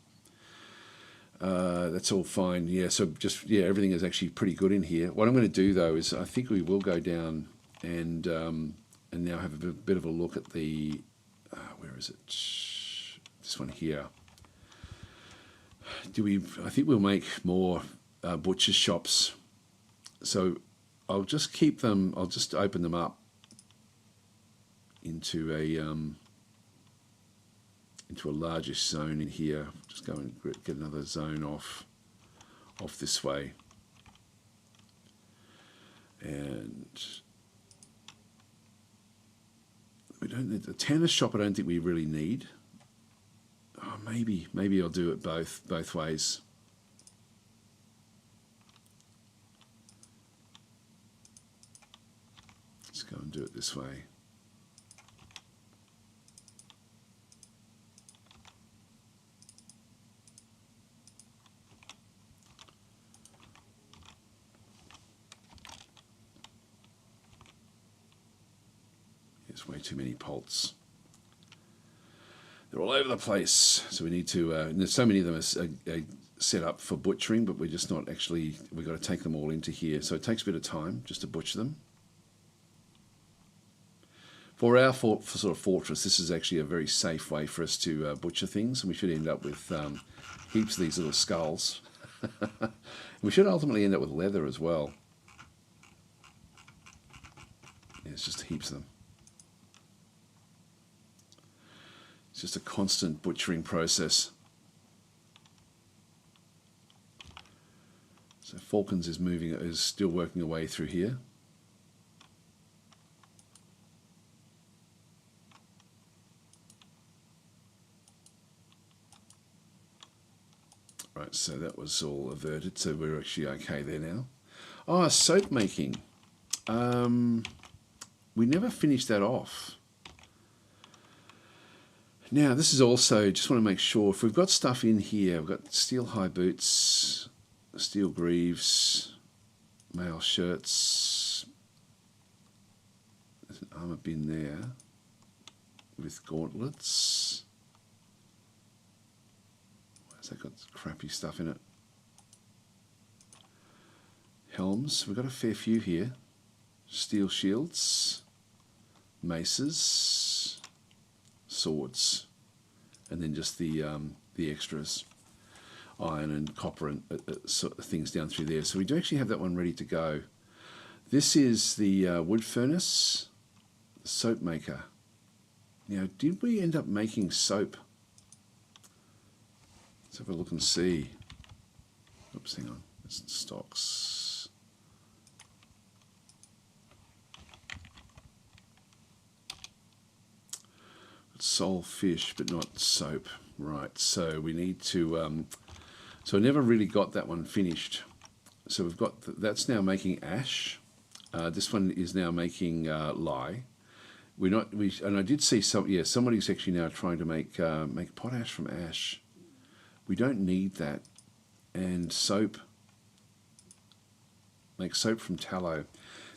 That's all fine. Yeah, so just, yeah, everything is actually pretty good in here. What I'm going to do though is I think we will go down and now have a bit of a look at the, where is it? This one here. I think we'll make more butcher's shops. So I'll just keep them, I'll just open them up into a largish zone in here. Just go and get another zone off this way. And we don't need the tanner shop. I don't think we really need. Oh, maybe I'll do it both ways. Let's go and do it this way. There's way too many bolts. They're all over the place, so we need to, there's so many of them are set up for butchering, but we're just not actually, we've got to take them all into here. So it takes a bit of time just to butcher them. For our sort of fortress, this is actually a very safe way for us to butcher things, and we should end up with heaps of these little skulls. We should ultimately end up with leather as well. Yeah, it's just heaps of them. It's just a constant butchering process. So Falcons is still working away through here. Right, so that was all averted, so we're actually okay there now. Oh, soap making. We never finished that off. Now, this is also, just want to make sure, if we've got stuff in here, we've got steel high boots, steel greaves, mail shirts, there's an armor bin there with gauntlets. Why's that got crappy stuff in it? Helms, we've got a fair few here. Steel shields, maces, swords, and then just the extras, iron and copper and sort of things down through there. So we do actually have that one ready to go. This is the wood furnace, the soap maker. Now, did we end up making soap? Let's have a look and see. Oops, hang on. It's stocks. Sole fish, but not soap. Right, so we need to... so I never really got that one finished. So we've got... that's now making ash. This one is now making lye. And I did see somebody's actually now trying to make potash from ash. We don't need that. And soap. Make soap from tallow.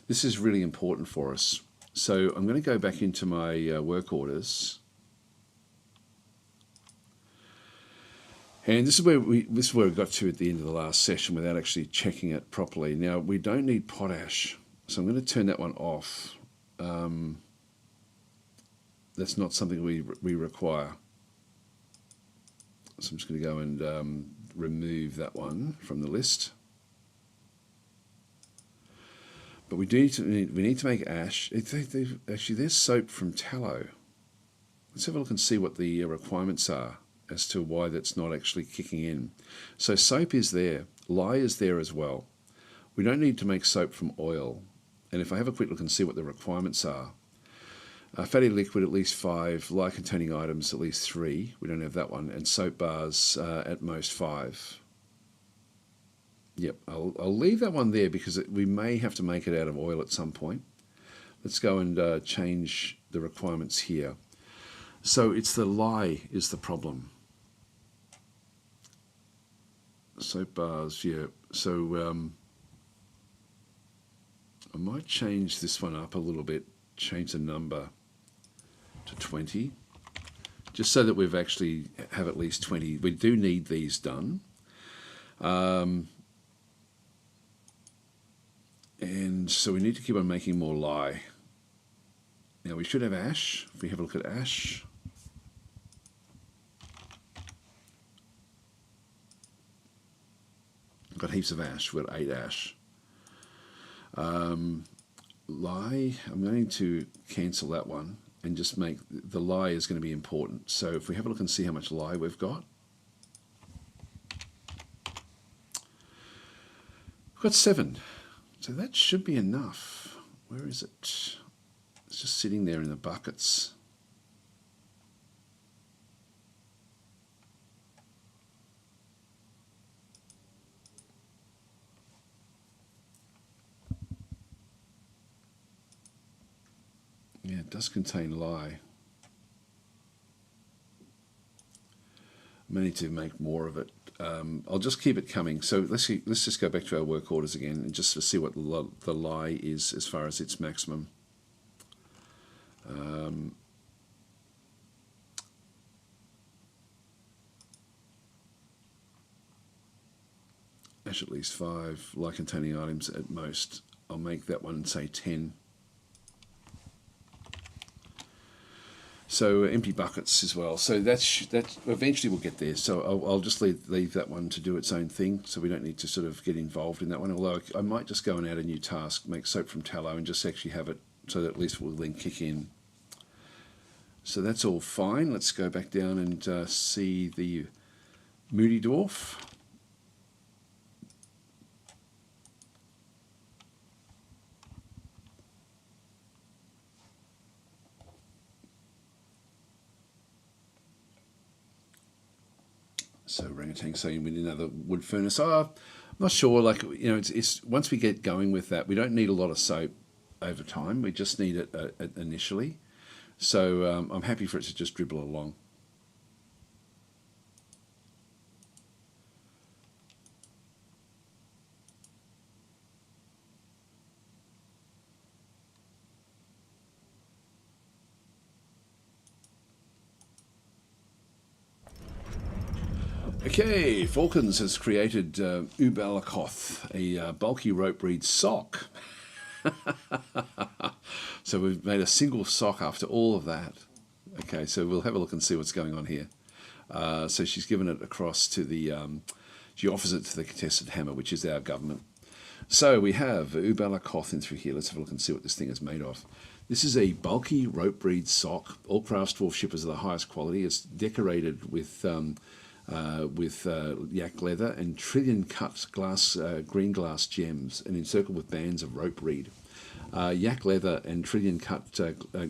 This is really important for us. So I'm going to go back into my work orders. And this is where we got to at the end of the last session without actually checking it properly. Now, we don't need potash, so I'm going to turn that one off. That's not something we require. So I'm just going to go and remove that one from the list. But we need to make ash. Actually, there's soap from tallow. Let's have a look and see what the requirements are as to why that's not actually kicking in. So soap is there. Lye is there as well. We don't need to make soap from oil. And if I have a quick look and see what the requirements are, fatty liquid at least 5, lye containing items at least 3. We don't have that one. And soap bars at most 5. Yep, I'll leave that one there because we may have to make it out of oil at some point. Let's go and change the requirements here. So it's the lye is the problem. Soap bars, yeah. So I might change this one up a little bit, change the number to 20, just so that we've actually have at least 20. We do need these done. And so we need to keep on making more lye. Now we should have ash. If we have a look at ash, we've got heaps of ash. We've got 8 ash. Lye, I'm going to cancel that one and just make the lye is going to be important. So if we have a look and see how much lye we've got, we've got 7. So that should be enough. Where is it? It's just sitting there in the buckets. Yeah, it does contain lye. I may need to make more of it. I'll just keep it coming. So let's just go back to our work orders again and just to see what the lye is as far as its maximum. Ash at least 5, lye containing items at most. I'll make that one say 10. So empty buckets as well. So that eventually we'll get there. So I'll just leave that one to do its own thing. So we don't need to sort of get involved in that one. Although I might just go and add a new task, make soap from tallow, and just actually have it so that at least we'll then kick in. So that's all fine. Let's go back down and see the Moody Dwarf. So orangutan saying we need another wood furnace. I'm not sure. Like, you know, it's once we get going with that, we don't need a lot of soap over time. We just need it initially. So I'm happy for it to just dribble along. Okay, Falcons has created Ubalakoth, a bulky rope reed sock. So we've made a single sock after all of that. Okay, so we'll have a look and see what's going on here. So she's given it across to the, she offers it to the contested hammer, which is our government. So we have Ubalakoth in through here. Let's have a look and see what this thing is made of. This is a bulky rope reed sock. All Crafts Dwarf shippers are the highest quality. It's decorated with yak leather and trillion cut green glass gems and encircled with bands of rope reed. Yak leather and trillion cut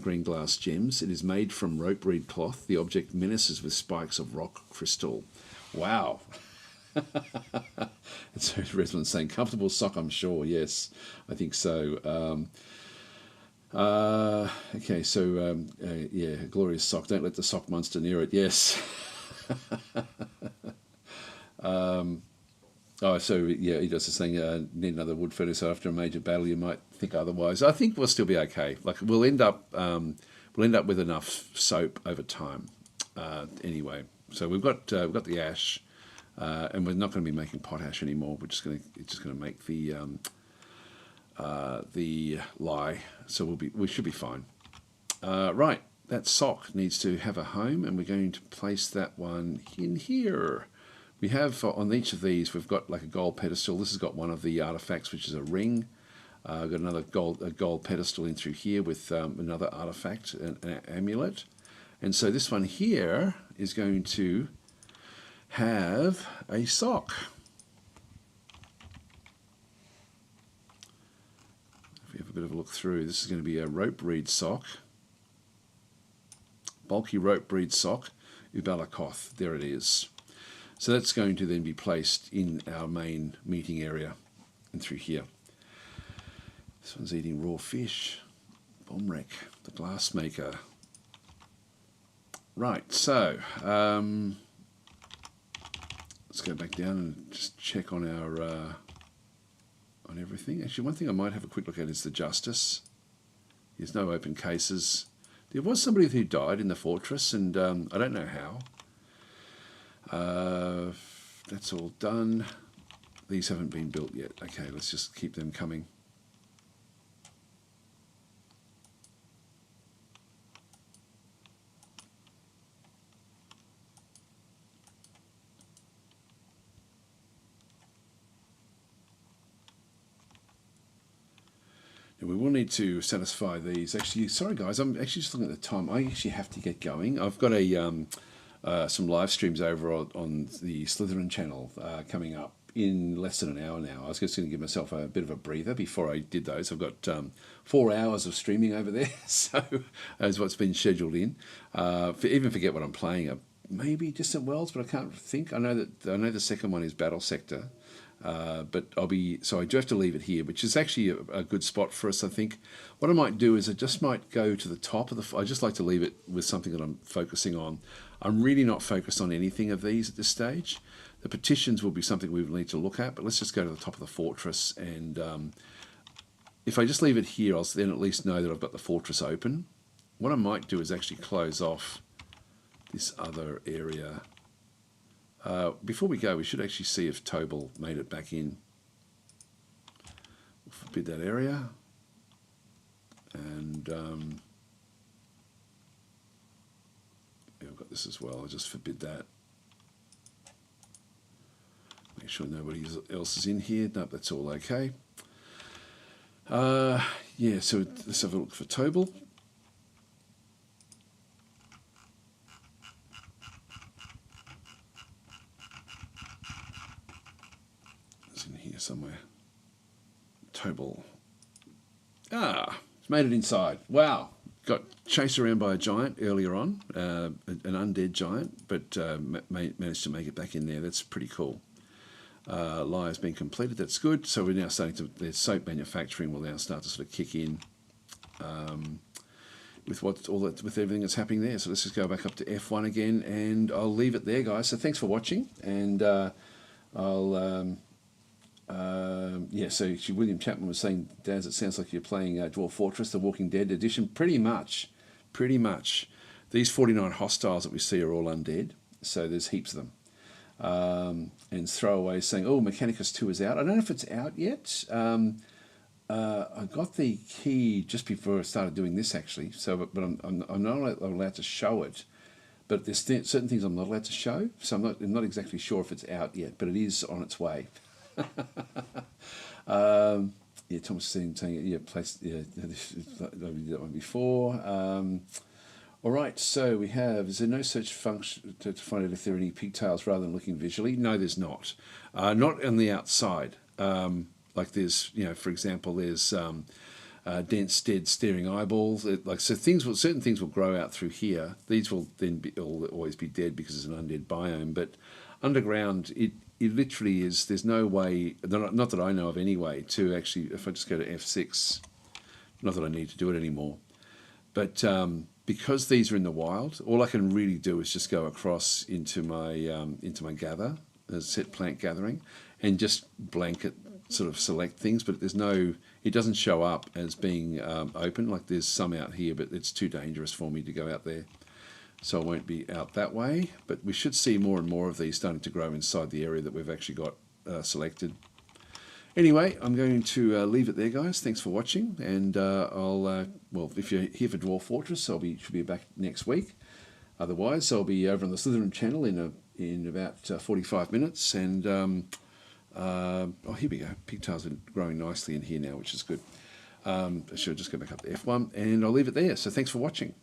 green glass gems. It is made from rope reed cloth. The object menaces with spikes of rock crystal. Wow. It's Resland saying, comfortable sock, I'm sure. Yes, I think so. Okay, so yeah, glorious sock. Don't let the sock monster near it. Yes. Oh, so yeah, he does this thing. Need another wood furnace after a major battle. You might think otherwise. I think we'll still be okay. Like we'll end up with enough soap over time. Anyway, so we've got the ash, and we're not going to be making potash anymore. We're just going to make the lye. So we should be fine. Right. That sock needs to have a home, and we're going to place that one in here. We have on each of these, we've got like a gold pedestal. This has got one of the artifacts, which is a ring. Got another gold pedestal in through here with another artifact, an amulet. And so this one here is going to have a sock. If we have a bit of a look through, this is going to be a rope breed sock. Bulky rope breed sock, Ubalakoth. There it is. So that's going to then be placed in our main meeting area and through here. This one's eating raw fish. Bomrek, the glass maker. Right, so let's go back down and just check on our on everything. Actually, one thing I might have a quick look at is the Justice. There's no open cases. There was somebody who died in the fortress, and I don't know how. That's all done. These haven't been built yet. Okay, let's just keep them coming. And we will need to satisfy these. Actually, sorry guys, I'm actually just looking at the time. I actually have to get going. I've got a some live streams over on the Slytherin channel coming up in less than an hour now. I was just going to give myself a bit of a breather before I did those. I've got 4 hours of streaming over there, so that's what's been scheduled in. Even forget what I'm playing. Maybe Distant Worlds, but I can't think. I know the second one is Battle Sector. But so I do have to leave it here, which is actually a good spot for us, I think. What I might do is I just might go to the top of I just like to leave it with something that I'm focusing on. I'm really not focused on anything of these at this stage. The petitions will be something we will need to look at, but let's just go to the top of the fortress, and if I just leave it here, I'll then at least know that I've got the fortress open. What I might do is actually close off this other area. Before we go, we should actually see if Tobal made it back in. We'll forbid that area. And yeah, I've got this as well. I'll just forbid that. Make sure nobody else is in here. Nope, that's all okay. Yeah, so let's have a look for Tobal. Somewhere. Tobal. It's made it inside. Wow. Got chased around by a giant earlier on, an undead giant, but managed to make it back in there. That's pretty cool. Lire's been completed. That's good. So we're now starting to, the soap manufacturing will now start to sort of kick in with with everything that's happening there. So let's just go back up to F1 again, and I'll leave it there, guys. So thanks for watching, and yeah, so William Chapman was saying, Daz, it sounds like you're playing Dwarf Fortress, The Walking Dead edition. Pretty much. These 49 hostiles that we see are all undead, so there's heaps of them. And Throwaway saying, oh, Mechanicus 2 is out. I don't know if it's out yet. I got the key just before I started doing this, actually. So, but I'm not allowed to show it. But there's certain things I'm not allowed to show, so I'm not exactly sure if it's out yet, but it is on its way. Yeah, Thomas saying yeah, that one before. All right, so we have, is there no search function to find out if there are any pigtails rather than looking visually? No, there's not. Not on the outside. Like there's, for example, there's dense, dead, staring eyeballs. So certain things will grow out through here. These will then always be dead because it's an undead biome. But underground, it literally is. There's no way, not that I know of any way, to actually. If I just go to F6, not that I need to do it anymore, but because these are in the wild, all I can really do is just go across into my gather, set plant gathering, and just blanket sort of select things. But there's no. It doesn't show up as being open. Like there's some out here, but it's too dangerous for me to go out there. So I won't be out that way, but we should see more and more of these starting to grow inside the area that we've actually got selected. Anyway, I'm going to leave it there, guys. Thanks for watching, and well, if you're here for Dwarf Fortress, should be back next week. Otherwise, I'll be over on the Slytherin channel in about 45 minutes, and Oh, here we go. Pigtails are growing nicely in here now, which is good. I should just go back up to F1, and I'll leave it there. So thanks for watching.